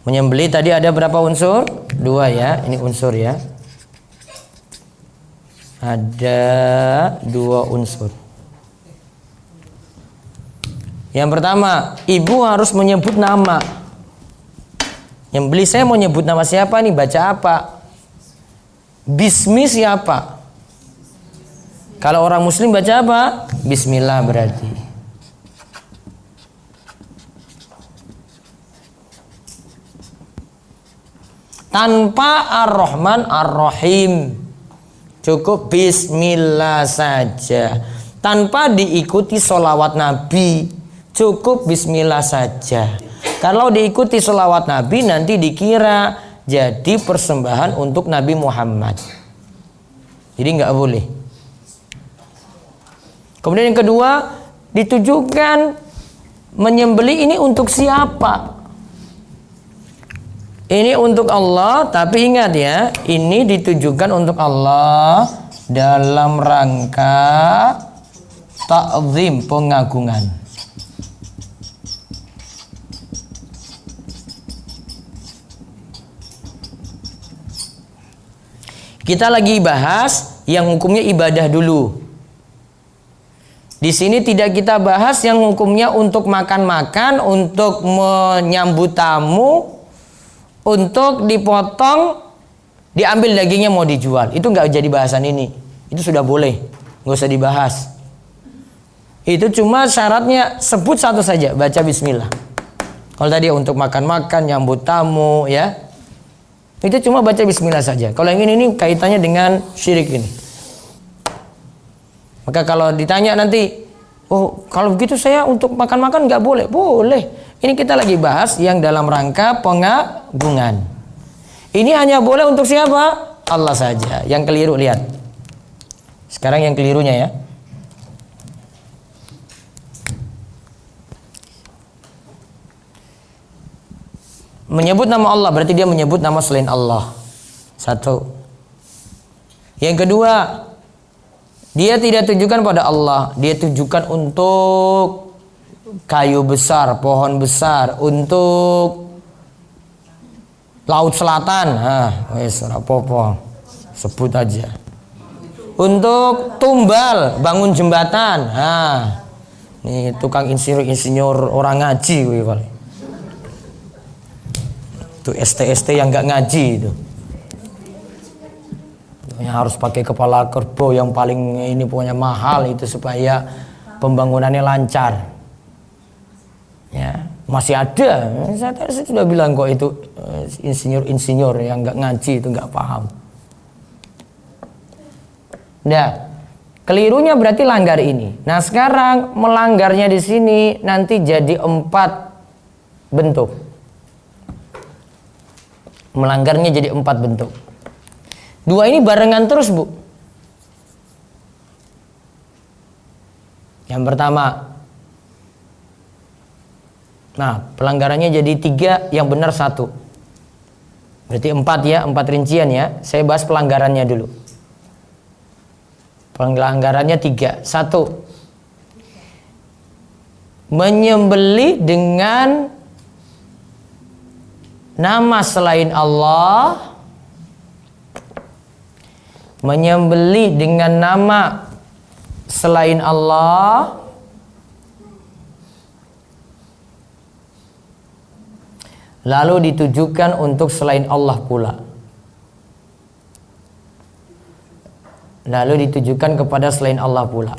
Menyembelih tadi ada berapa unsur? 2 ya. Ini unsur ya. Ada 2 unsur. Yang pertama, ibu harus menyebut nama. Yang beli saya mau nyebut nama siapa nih? Baca apa? Bismi siapa? Kalau orang muslim baca apa? Bismillah berarti. Tanpa Ar-Rahman Ar-Rahim. Cukup bismillah saja. Tanpa diikuti sholawat Nabi. Cukup bismillah saja. Kalau diikuti sholawat Nabi nanti dikira jadi persembahan untuk Nabi Muhammad. Jadi nggak boleh. Kemudian yang kedua, ditujukan menyembelih ini untuk siapa? Ini untuk Allah, tapi ingat ya, ini ditujukan untuk Allah dalam rangka ta'zim, pengagungan. Kita lagi bahas yang hukumnya ibadah dulu. Di sini tidak kita bahas yang hukumnya untuk makan-makan, untuk menyambut tamu, untuk dipotong, diambil dagingnya mau dijual. Itu nggak jadi bahasan ini. Itu sudah boleh, nggak usah dibahas. Itu cuma syaratnya sebut satu saja, baca bismillah. Kalau tadi untuk makan-makan, nyambut tamu, ya, itu cuma baca bismillah saja. Kalau yang ini kaitannya dengan syirik ini. Maka kalau ditanya nanti, oh kalau begitu saya untuk makan-makan nggak boleh? Boleh. Ini kita lagi bahas yang dalam rangka pengagungan. Ini hanya boleh untuk siapa? Allah saja. Yang keliru lihat. Sekarang yang kelirunya ya. Menyebut nama Allah berarti dia menyebut nama selain Allah. Satu. Yang kedua, dia tidak tujukan pada Allah, dia tujukan untuk kayu besar, pohon besar, untuk laut selatan. Wes apa-apa. Sebut aja. Untuk tumbal, bangun jembatan. Nih tukang insinyur orang ngaji kuwi kali. Itu ST yang nggak ngaji itu. Yang harus pakai kepala kerbau yang paling ini pokoknya mahal itu supaya pembangunannya lancar. Ya, masih ada. Saya sudah bilang kok itu insinyur yang nggak ngaji itu nggak paham. Nah, kelirunya berarti langgar ini. Nah, sekarang melanggarnya di sini nanti jadi 4 bentuk. Melanggarnya jadi 4 bentuk. 2 ini barengan terus, Bu. Yang pertama, nah pelanggarannya jadi 3, yang benar 1. Berarti 4 ya, 4 rincian ya. Saya bahas pelanggarannya dulu. Pelanggarannya 3. 1, menyembelih dengan nama selain Allah. Menyembelih dengan nama selain Allah. Lalu ditujukan untuk selain Allah pula. Lalu ditujukan kepada selain Allah pula.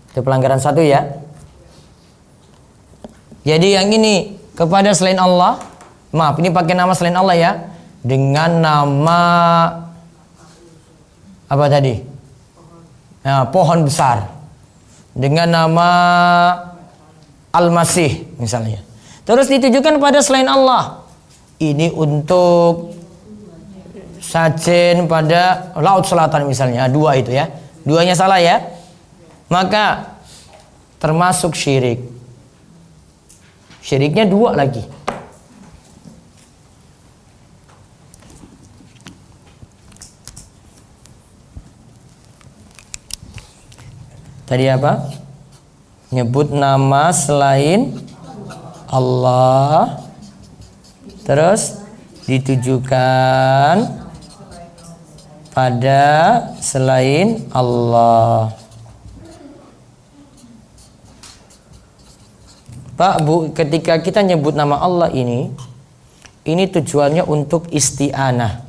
Itu pelanggaran 1 ya. Jadi yang ini kepada selain Allah. Maaf, ini pakai nama selain Allah ya. Dengan nama apa tadi? Nah, pohon besar. Dengan nama Al-Masih misalnya. Terus ditujukan pada selain Allah. Ini untuk sajen pada laut selatan misalnya. Dua itu ya. Duanya salah ya. Maka termasuk syirik. Syiriknya dua lagi. Tadi apa? Nyebut nama selain Allah, terus ditujukan pada selain Allah. Pak, Bu, ketika kita nyebut nama Allah ini tujuannya untuk isti'anah,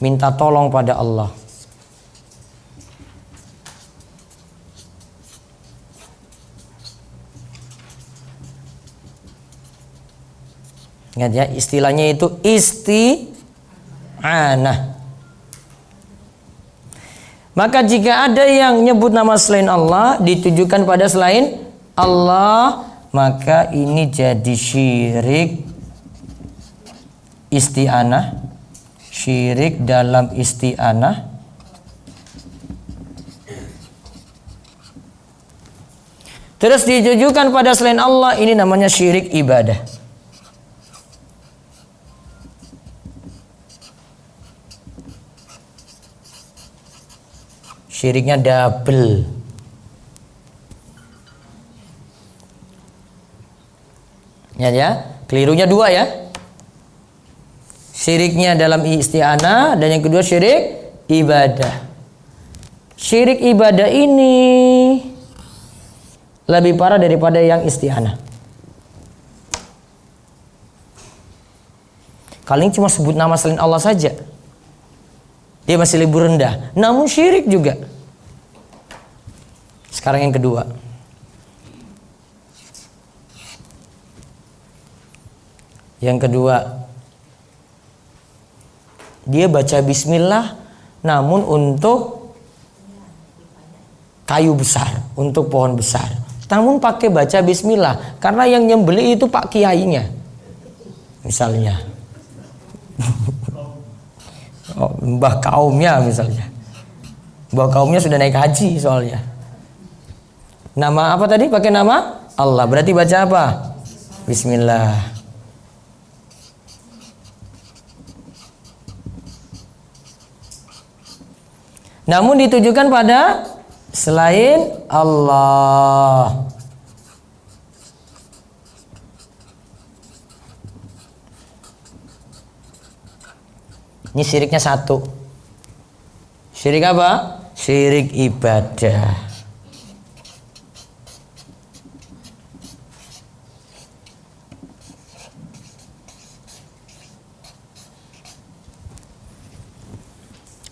minta tolong pada Allah. Ingat ya, istilahnya itu isti'anah. Maka jika ada yang nyebut nama selain Allah ditujukan pada selain Allah, maka ini jadi syirik isti'anah, syirik dalam isti'anah. Terus ditujukan pada selain Allah, ini namanya syirik ibadah. Syiriknya double. Ya, kelirunya dua ya. Syiriknya dalam isti'anah dan yang kedua syirik ibadah. Syirik ibadah ini lebih parah daripada yang isti'anah. Kali ini cuma sebut nama selain Allah saja, dia masih lebih rendah, namun syirik juga. Sekarang yang kedua. Yang kedua, dia baca bismillah namun untuk kayu besar, untuk pohon besar. Namun pakai baca bismillah karena yang nyembeli itu pak kiainya. Misalnya. Mbah kaumnya misalnya. Mbah kaumnya sudah naik haji soalnya. Nama apa tadi? Pakai nama Allah. Berarti baca apa? Bismillah. Namun ditujukan pada selain Allah. Ini syiriknya satu. Syirik apa? Syirik ibadah.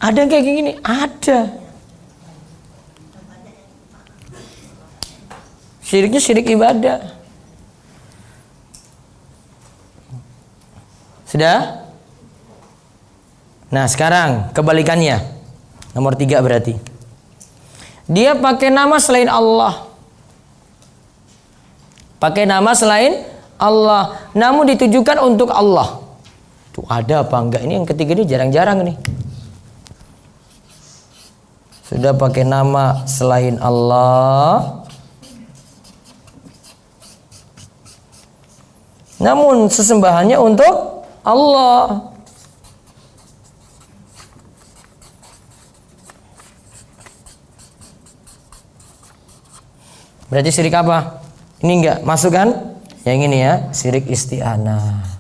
Ada kayak gini? Ada. Syiriknya syirik ibadah. Sudah? Nah sekarang kebalikannya. Nomor 3 berarti. Dia pakai nama selain Allah. Pakai nama selain Allah. Namun ditujukan untuk Allah. Tuh ada apa enggak? Ini yang ketiga ini jarang-jarang nih. Sudah pakai nama selain Allah, namun sesembahannya untuk Allah. Berarti syirik apa? Ini enggak masuk kan? Yang ini ya, syirik isti'anah.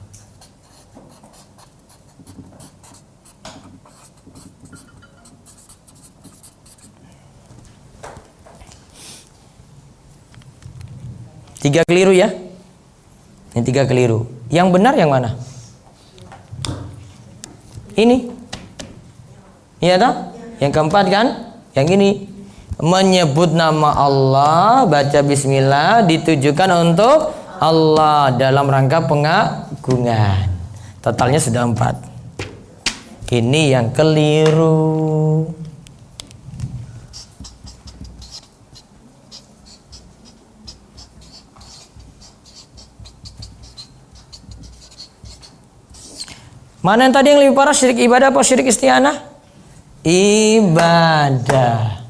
Tiga keliru ya. Ini 3 keliru. Yang benar yang mana? Ini. Iya tak? Yang keempat kan? Yang ini. Menyebut nama Allah, baca bismillah, ditujukan untuk Allah dalam rangka pengagungan. Totalnya sudah 4. Ini yang keliru. Mana yang tadi yang lebih parah, syirik ibadah apa syirik isti'anah? Ibadah.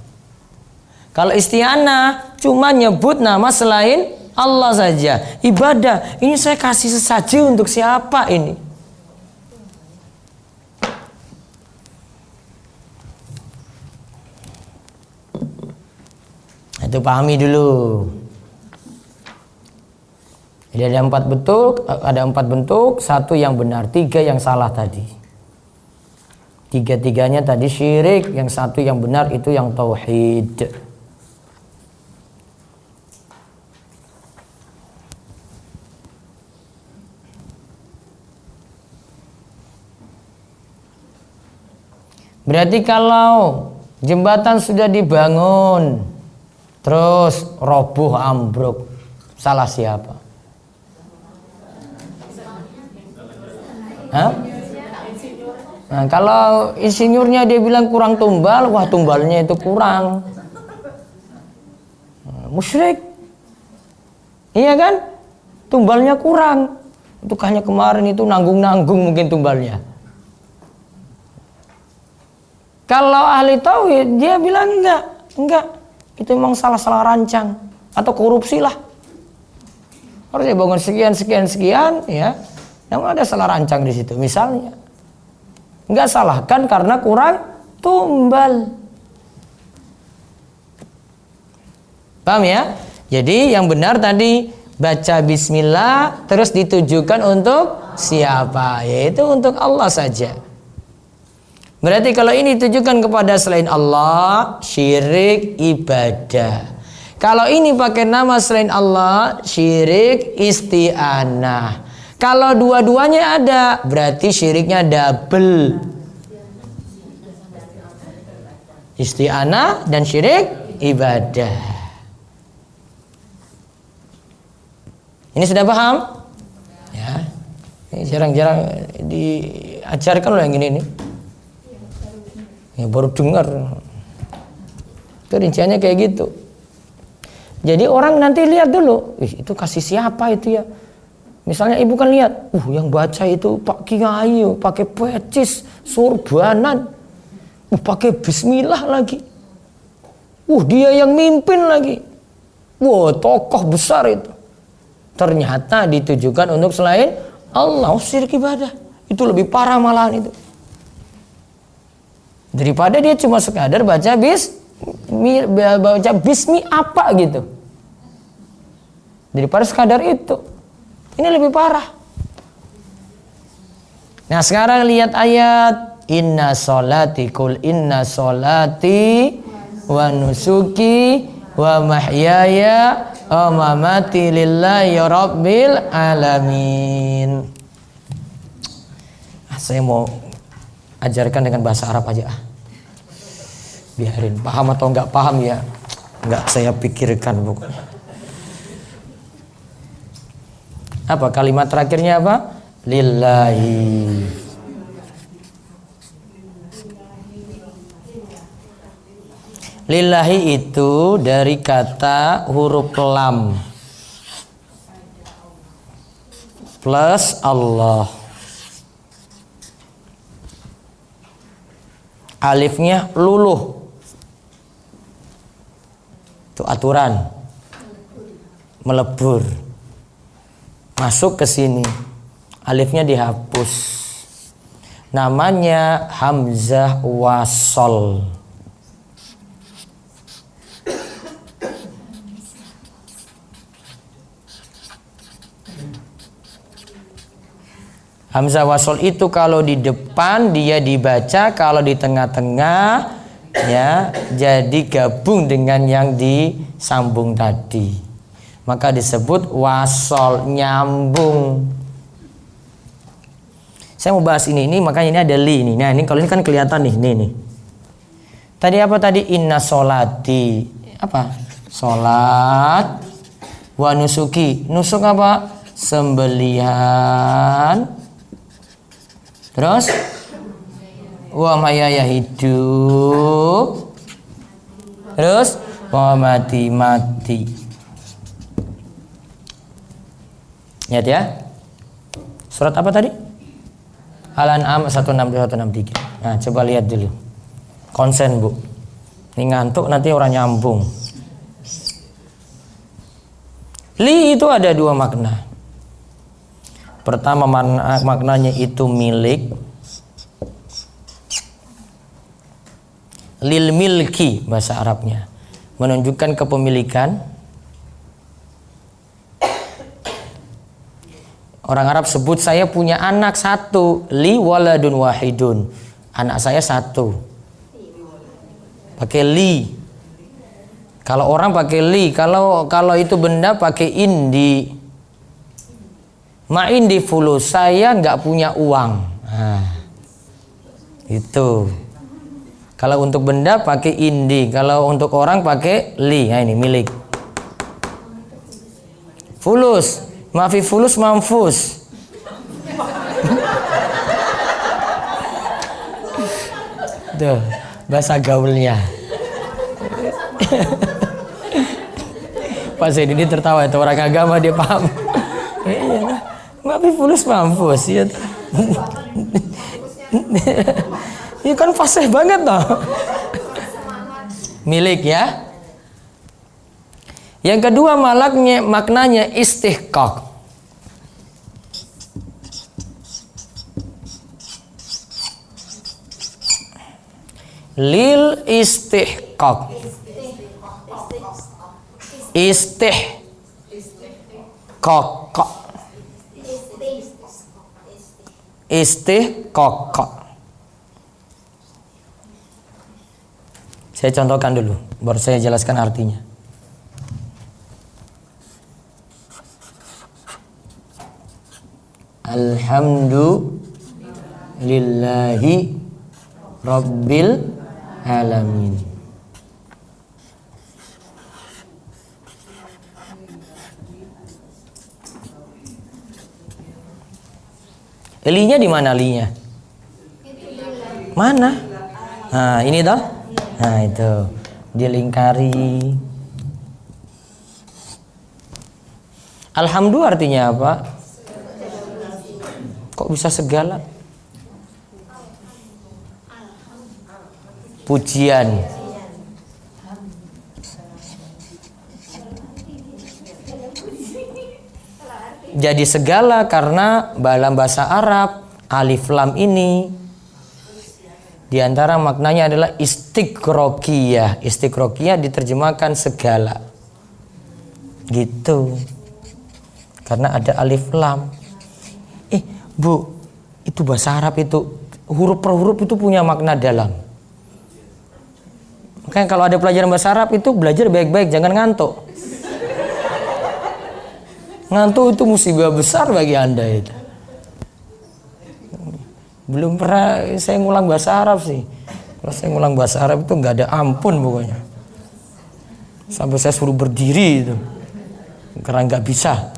Kalau isti'anah cuma nyebut nama selain Allah saja. Ibadah, ini saya kasih sesaji untuk siapa ini? Itu pahami dulu. Jadi ada empat bentuk, satu yang benar, tiga yang salah tadi. Tiga-tiganya tadi syirik, yang satu yang benar itu yang tauhid. Berarti kalau jembatan sudah dibangun, terus roboh ambruk, salah siapa? Hah? Nah, kalau insinyurnya dia bilang kurang tumbal, wah tumbalnya itu kurang. Musyrik. Iya kan? Tumbalnya kurang. Itu hanya kemarin itu nanggung-nanggung mungkin tumbalnya. Kalau ahli tauhid dia bilang enggak. Itu memang salah-salah rancang atau korupsi lah. Harusnya bangun sekian ya. Namun ada salah rancang di situ misalnya. Enggak salahkan karena kurang tumbal. Paham ya? Jadi yang benar tadi baca bismillah terus ditujukan untuk siapa? Yaitu untuk Allah saja. Berarti kalau ini ditujukan kepada selain Allah, syirik ibadah. Kalau ini pakai nama selain Allah, syirik isti'anah. Kalau dua-duanya ada, berarti syiriknya double. Isti'anah dan syirik ibadah. Ini sudah paham? Ya. Ini jarang-jarang diajarkan loh yang ini nih. Ya, baru dengar. Itu rinciannya kayak gitu. Jadi orang nanti lihat dulu, itu kasih siapa itu ya? Misalnya ibu kan lihat, yang baca itu Pak Kiai, pakai pecis, sorbanan, pakai bismillah lagi. Dia yang mimpin lagi. Tokoh besar itu. Ternyata ditujukan untuk selain Allah, syirik ibadah. Itu lebih parah malahan itu. Daripada dia cuma sekadar baca bismi apa gitu. Daripada sekadar itu. Ini lebih parah. Nah sekarang lihat ayat inna sholati kul inna sholati wa nusuki wa mahyaya wa mamati lillahi rabbil alamin. Saya mau ajarkan dengan bahasa Arab aja. Biarin paham atau enggak paham ya, enggak saya pikirkan pokoknya. Apa kalimat terakhirnya apa? Lillahi. Lillahi itu dari kata huruf lam plus Allah. Alifnya luluh. Itu aturan. Melebur. Masuk ke sini. Alifnya dihapus. Namanya hamzah wasol. Hamzah wasol itu kalau di depan dia dibaca, kalau di tengah-tengah ya jadi gabung dengan yang disambung tadi. Maka disebut wasol, nyambung. Saya mau bahas ini makanya ini ada li ini. Nah, ini kalau ini kan kelihatan nih. Tadi apa tadi? Inna sholati. Apa? Sholat. Wa nusuki. Nusuk apa? Sembelihan. Terus wa mayaya hidup. Terus wa mati. Lihat ya. Surat apa tadi? Al-An'am 163. Nah, coba lihat dulu. Konsen, Bu. Ini ngantuk nanti orang nyambung. Li itu ada dua makna. Pertama maknanya itu milik. Lil milki bahasa Arabnya, menunjukkan kepemilikan. Orang Arab sebut saya punya anak satu, li waladun wahidun. Anak saya satu. Pakai li. Kalau orang pakai li, kalau itu benda pakai indi. Ma indi fulus, saya nggak punya uang. Nah, itu. Kalau untuk benda pakai indi, kalau untuk orang pakai li. Nah, ini milik. Fulus, maafi fulus mamfus. Tuh, bahasa gaulnya. Pak Zaid ini tertawa, itu orang agama dia paham. Maafi fulus mamfus ya. Ini kan fasih banget toh. Milik ya. Yang kedua maknanya istihqaq. Lil istihqaq. Istihqaq. Saya contohkan dulu, baru saya jelaskan artinya. Alhamdulillahi Rabbil Alamin. Linya di mana linya? Mana? Nah, ini toh? Nah, itu dilingkari. Alhamdulillah artinya apa? Kok bisa segala? Pujian. Jadi segala karena dalam bahasa Arab alif lam ini di antara maknanya adalah istiqroqiyah. Istiqroqiyah diterjemahkan segala. Gitu. Karena ada alif lam. Bu, itu bahasa Arab itu huruf per huruf itu punya makna dalam. Makanya kalau ada pelajaran bahasa Arab itu belajar baik-baik, jangan ngantuk. Ngantuk itu musibah besar bagi Anda itu. Belum pernah saya ngulang bahasa Arab sih. Kalau saya ngulang bahasa Arab itu nggak ada ampun pokoknya. Sampai saya suruh berdiri itu. Karena nggak bisa.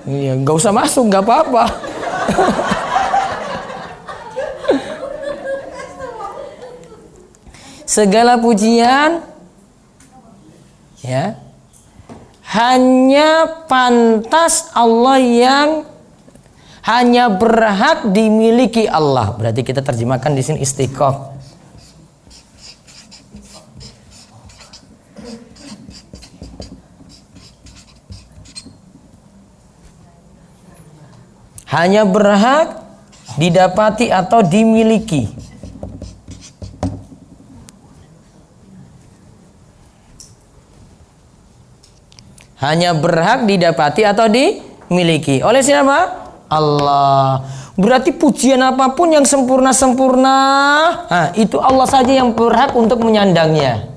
Iya, nggak usah masuk, nggak apa-apa. Segala pujian ya hanya pantas Allah, yang hanya berhak dimiliki Allah. Berarti kita terjemahkan di sini istiqoq. Hanya berhak didapati atau dimiliki. Hanya berhak didapati atau dimiliki oleh siapa? Allah. Berarti pujian apapun yang sempurna-sempurna, nah, itu Allah saja yang berhak untuk menyandangnya.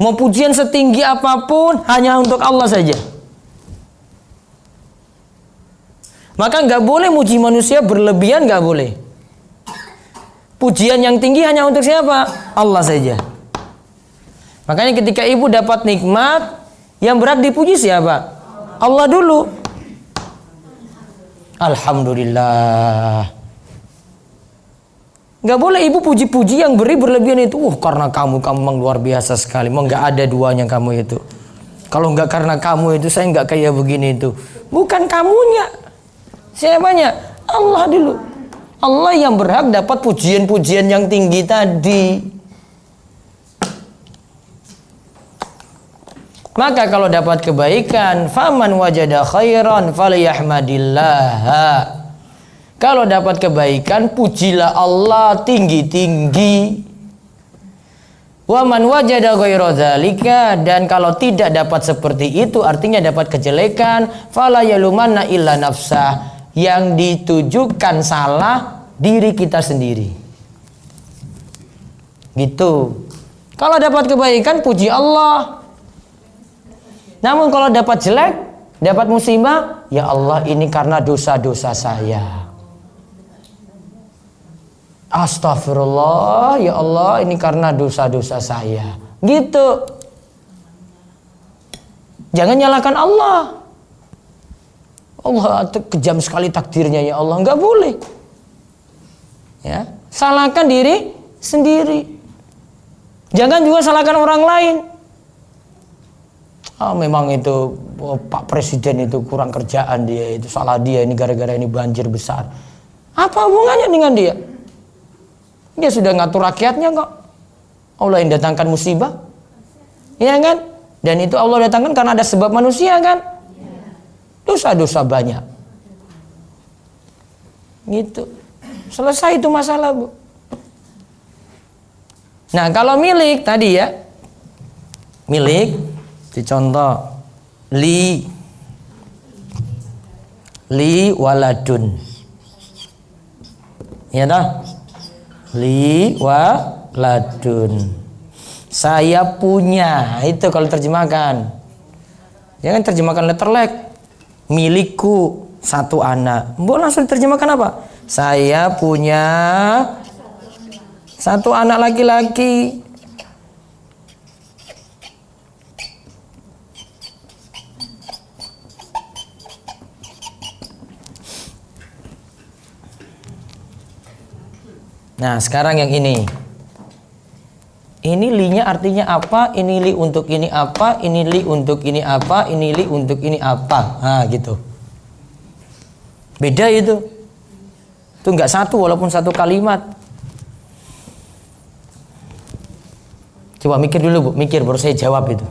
Mau pujian setinggi apapun hanya untuk Allah saja. Maka nggak boleh muji manusia berlebihan, nggak boleh. Pujian yang tinggi hanya untuk siapa? Allah saja. Makanya ketika ibu dapat nikmat, yang berhak dipuji siapa? Allah dulu. Alhamdulillah. Nggak boleh ibu puji-puji yang beri berlebihan itu. Karena kamu memang luar biasa sekali. Mau nggak ada duanya kamu itu. Kalau nggak karena kamu itu saya nggak kayak begini itu. Bukan kamunya. Siapanya? Allah dulu. Allah yang berhak dapat pujian-pujian yang tinggi tadi. Maka kalau dapat kebaikan, faman wajada khairan falyahmadillah. Kalau dapat kebaikan, pujilah Allah tinggi-tinggi. Wa man wajada ghaira dzalika, dan kalau tidak dapat seperti itu, artinya dapat kejelekan, fala yalumanna illa nafsah, yang ditujukan salah diri kita sendiri. Gitu. Kalau dapat kebaikan, puji Allah. Namun kalau dapat jelek, dapat musibah, ya Allah ini karena dosa-dosa saya. Astagfirullah, ya Allah ini karena dosa-dosa saya. Gitu. Jangan nyalakan Allah. Allah kejam sekali takdirnya, ya Allah, nggak boleh. Ya, salahkan diri sendiri. Jangan juga salahkan orang lain. Memang itu Pak Presiden itu kurang kerjaan, dia itu salah dia, ini gara-gara ini banjir besar. Apa hubungannya dengan dia? Dia sudah ngatur rakyatnya kok. Allah yang datangkan musibah, ya kan? Dan itu Allah datangkan karena ada sebab manusia kan? Dosa-dosa banyak. Gitu. Selesai itu masalah, Bu. Nah, kalau milik tadi ya, milik, dicontoh li waladun, ya toh, li waladun, saya punya, itu kalau terjemahkan. Jangan terjemahkan letterlek, milikku satu anak. Mbok langsung terjemahkan apa? Saya punya satu anak laki-laki. Nah, sekarang yang ini. Ini li-nya artinya apa? Ini li untuk ini apa? Ini li untuk ini apa? Ini li untuk ini apa? Nah, gitu. Beda itu. Itu enggak satu walaupun satu kalimat. Coba mikir dulu, Bu. Mikir baru saya jawab itu.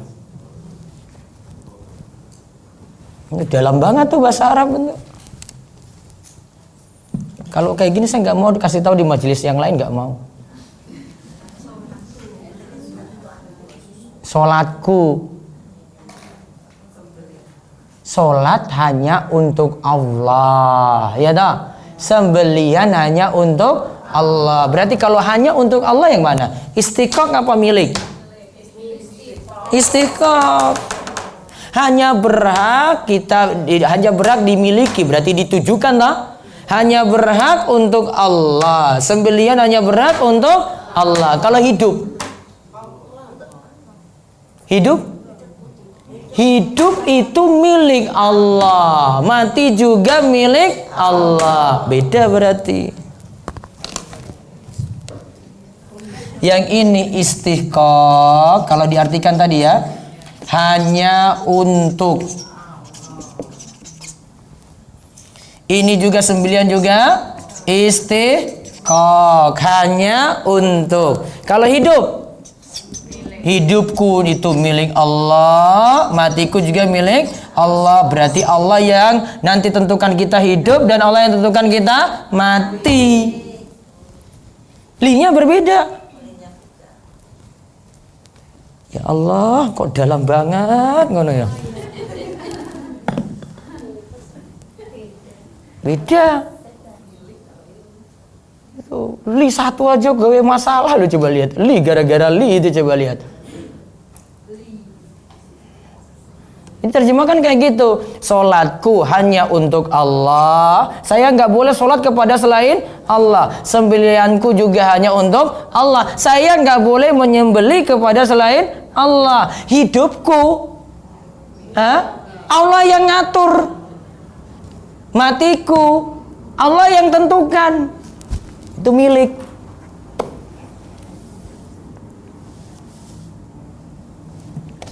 Ini dalam banget tuh bahasa Arab itu. Kalau kayak gini saya nggak mau dikasih tahu di majelis yang lain, nggak mau. Sholatku, sholat hanya untuk Allah, ya dah. Sembelihan hanya untuk Allah. Berarti kalau hanya untuk Allah yang mana? Istiqaq apa milik? Istiqaq. Hanya berhak dimiliki, berarti ditujukan lah. Hanya berhak untuk Allah. Sembelihan hanya berhak untuk Allah. Kalau hidup itu milik Allah. Mati juga milik Allah. Beda berarti. Yang ini istiqaq, kalau diartikan tadi ya, hanya untuk. Ini juga sembelihan juga istiqaq, hanya untuk. Kalau hidupku itu milik Allah, matiku juga milik Allah. Berarti Allah yang nanti tentukan kita hidup dan Allah yang tentukan kita mati. Linya berbeda. Ya Allah, kok dalam banget ngono ya. Beda. Itu li satu aja gawe masalah, lu coba lihat. Li gara-gara li itu coba lihat. Ini terjemahkan kayak gitu. Salatku hanya untuk Allah. Saya nggak boleh salat kepada selain Allah. Sembelihanku juga hanya untuk Allah. Saya nggak boleh menyembelih kepada selain Allah. Hidupku, Allah yang ngatur. Matiku, Allah yang tentukan. Itu milik.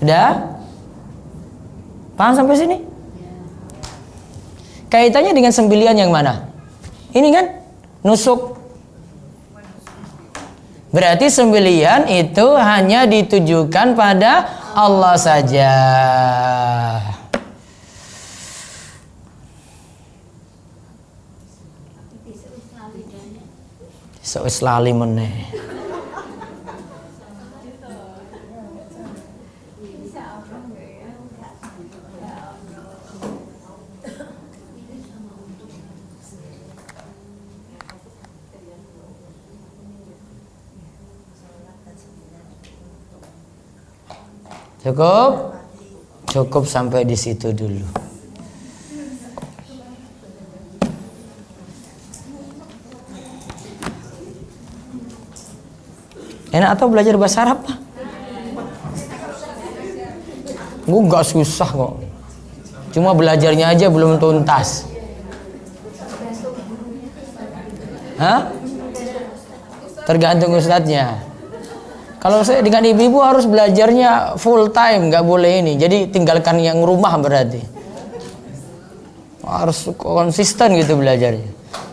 Sudah? Paham sampai sini? Kaitannya dengan sembelihan yang mana? Ini kan nusuk. Berarti sembelihan itu hanya ditujukan pada Allah saja. Sewis lali meneh. Cukup? Cukup sampai di situ dulu. Enak atau belajar bahasa Arab? Gue gak susah kok. Cuma belajarnya aja belum tuntas. Hah? Tergantung ustadznya. Kalau saya dengan ibu-ibu harus belajarnya full time, nggak boleh ini. Jadi tinggalkan yang rumah berarti. Harus konsisten gitu belajarnya.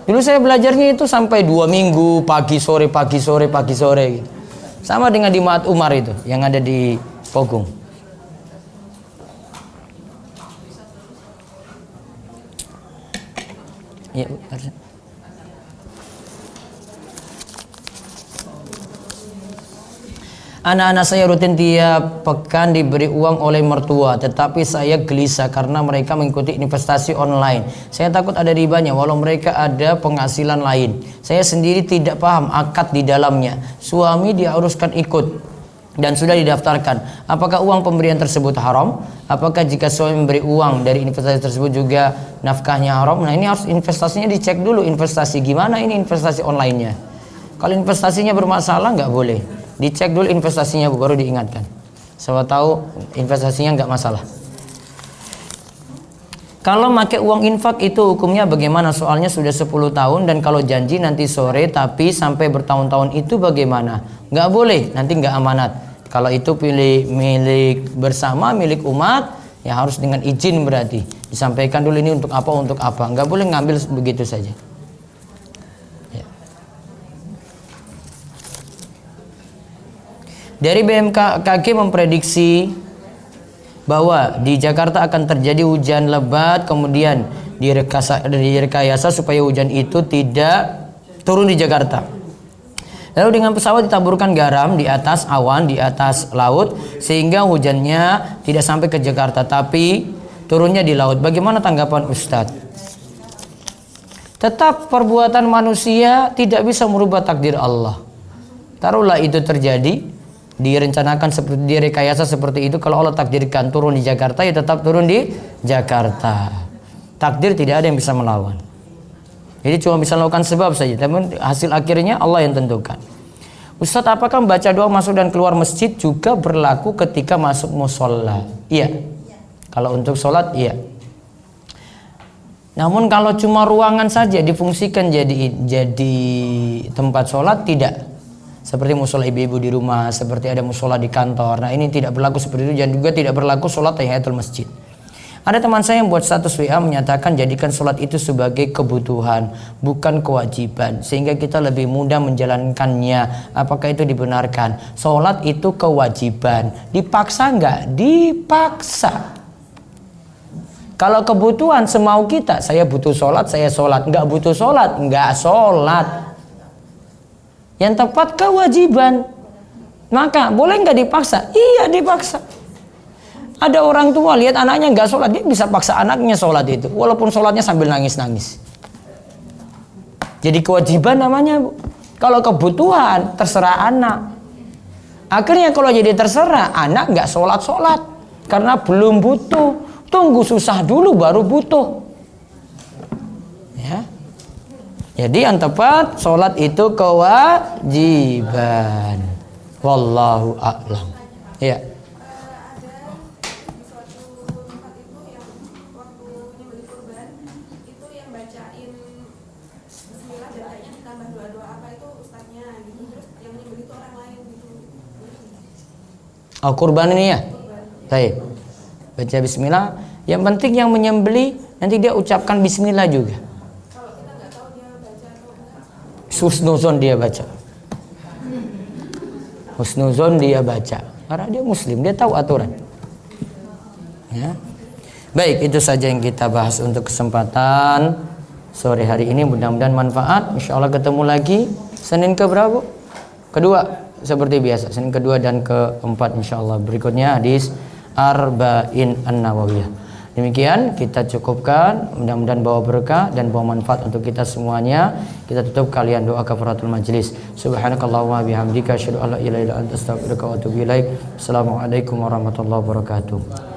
Dulu saya belajarnya itu sampai 2 minggu, pagi sore gitu. Sama dengan di Mahat Umar itu yang ada di Pogung. Iya, Bu. Anak-anak saya rutin tiap pekan diberi uang oleh mertua, tetapi saya gelisah karena mereka mengikuti investasi online. Saya takut ada ribanya walau mereka ada penghasilan lain. Saya sendiri tidak paham akad di dalamnya. Suami diharuskan ikut dan sudah didaftarkan. Apakah uang pemberian tersebut haram? Apakah jika suami memberi uang dari investasi tersebut juga nafkahnya haram? Nah, ini harus investasinya dicek dulu. Investasi gimana ini investasi online-nya? Kalau investasinya bermasalah nggak boleh. Dicek dulu investasinya baru diingatkan. Siapa tahu investasinya nggak masalah. Kalau pakai uang infak itu hukumnya bagaimana? Soalnya sudah 10 tahun dan kalau janji nanti sore tapi sampai bertahun-tahun itu bagaimana? Nggak boleh, nanti nggak amanat. Kalau itu milik bersama, milik umat, ya harus dengan izin berarti. Disampaikan dulu ini untuk apa. Nggak boleh ngambil begitu saja. Dari BMKG memprediksi bahwa di Jakarta akan terjadi hujan lebat, kemudian direkayasa supaya hujan itu tidak turun di Jakarta. Lalu dengan pesawat ditaburkan garam di atas awan, di atas laut, sehingga hujannya tidak sampai ke Jakarta, tapi turunnya di laut. Bagaimana tanggapan Ustadz? Tetap perbuatan manusia tidak bisa merubah takdir Allah. Taruhlah itu terjadi, direncanakan seperti direkayasa seperti itu, kalau Allah takdirkan turun di Jakarta ya tetap turun di Jakarta. Takdir tidak ada yang bisa melawan. Jadi cuma bisa melakukan sebab saja, tapi hasil akhirnya Allah yang tentukan. Ustadz, apakah membaca doa masuk dan keluar masjid juga berlaku ketika masuk musola? Iya. Kalau untuk sholat iya. Namun kalau cuma ruangan saja difungsikan jadi tempat sholat tidak. Seperti musola ibu-ibu di rumah, seperti ada musola di kantor. Nah, ini tidak berlaku seperti itu, dan juga tidak berlaku sholat tahiyatul masjid. Ada teman saya yang buat status WA menyatakan jadikan sholat itu sebagai kebutuhan, bukan kewajiban, sehingga kita lebih mudah menjalankannya. Apakah itu dibenarkan? Sholat itu kewajiban. Dipaksa enggak? Dipaksa. Kalau kebutuhan semau kita, saya butuh sholat, saya sholat. Enggak butuh sholat, enggak sholat. Yang tepat kewajiban. Maka boleh nggak dipaksa? Iya dipaksa. Ada orang tua lihat anaknya nggak sholat, dia bisa paksa anaknya sholat itu, walaupun sholatnya sambil nangis-nangis. Jadi kewajiban namanya, Bu. Kalau kebutuhan terserah anak. Akhirnya kalau jadi terserah anak nggak sholat karena belum butuh. Tunggu susah dulu baru butuh. Ya. Jadi yang tepat sholat itu kewajiban. Wallahu a'lam. Ya. Ada di suatu tempat itu yang waktu nyembelih kurban itu yang bacain bismillah dan kayaknya ditambah doa-doa apa itu ustadznya gitu, terus yang nyembelih itu orang lain gitu. Oh, kurban ini ya? Kurban. Baik. Baca bismillah. Yang penting yang menyembelih nanti dia ucapkan bismillah juga. Kalau kita nggak tahu dia baca atau enggak. Husnuzon dia baca. Husnuzon dia baca. Karena dia muslim, dia tahu aturan. Ya. Baik, itu saja yang kita bahas untuk kesempatan sore hari ini. Mudah-mudahan manfaat. Insya Allah ketemu lagi Senin keberapa? Kedua, seperti biasa. Senin kedua dan keempat insya Allah. Berikutnya hadis Arba'in An-Nawawiyah. Demikian kita cukupkan, mudah-mudahan bawa berkah dan bawa manfaat untuk kita semuanya. Kita tutup kalian doa kafaratul majlis. Subhanakallahumma bihamdika asyhadu an la ilaha illa anta astaghfiruka wa atubu ilaik. Assalamualaikum warahmatullahi wabarakatuh.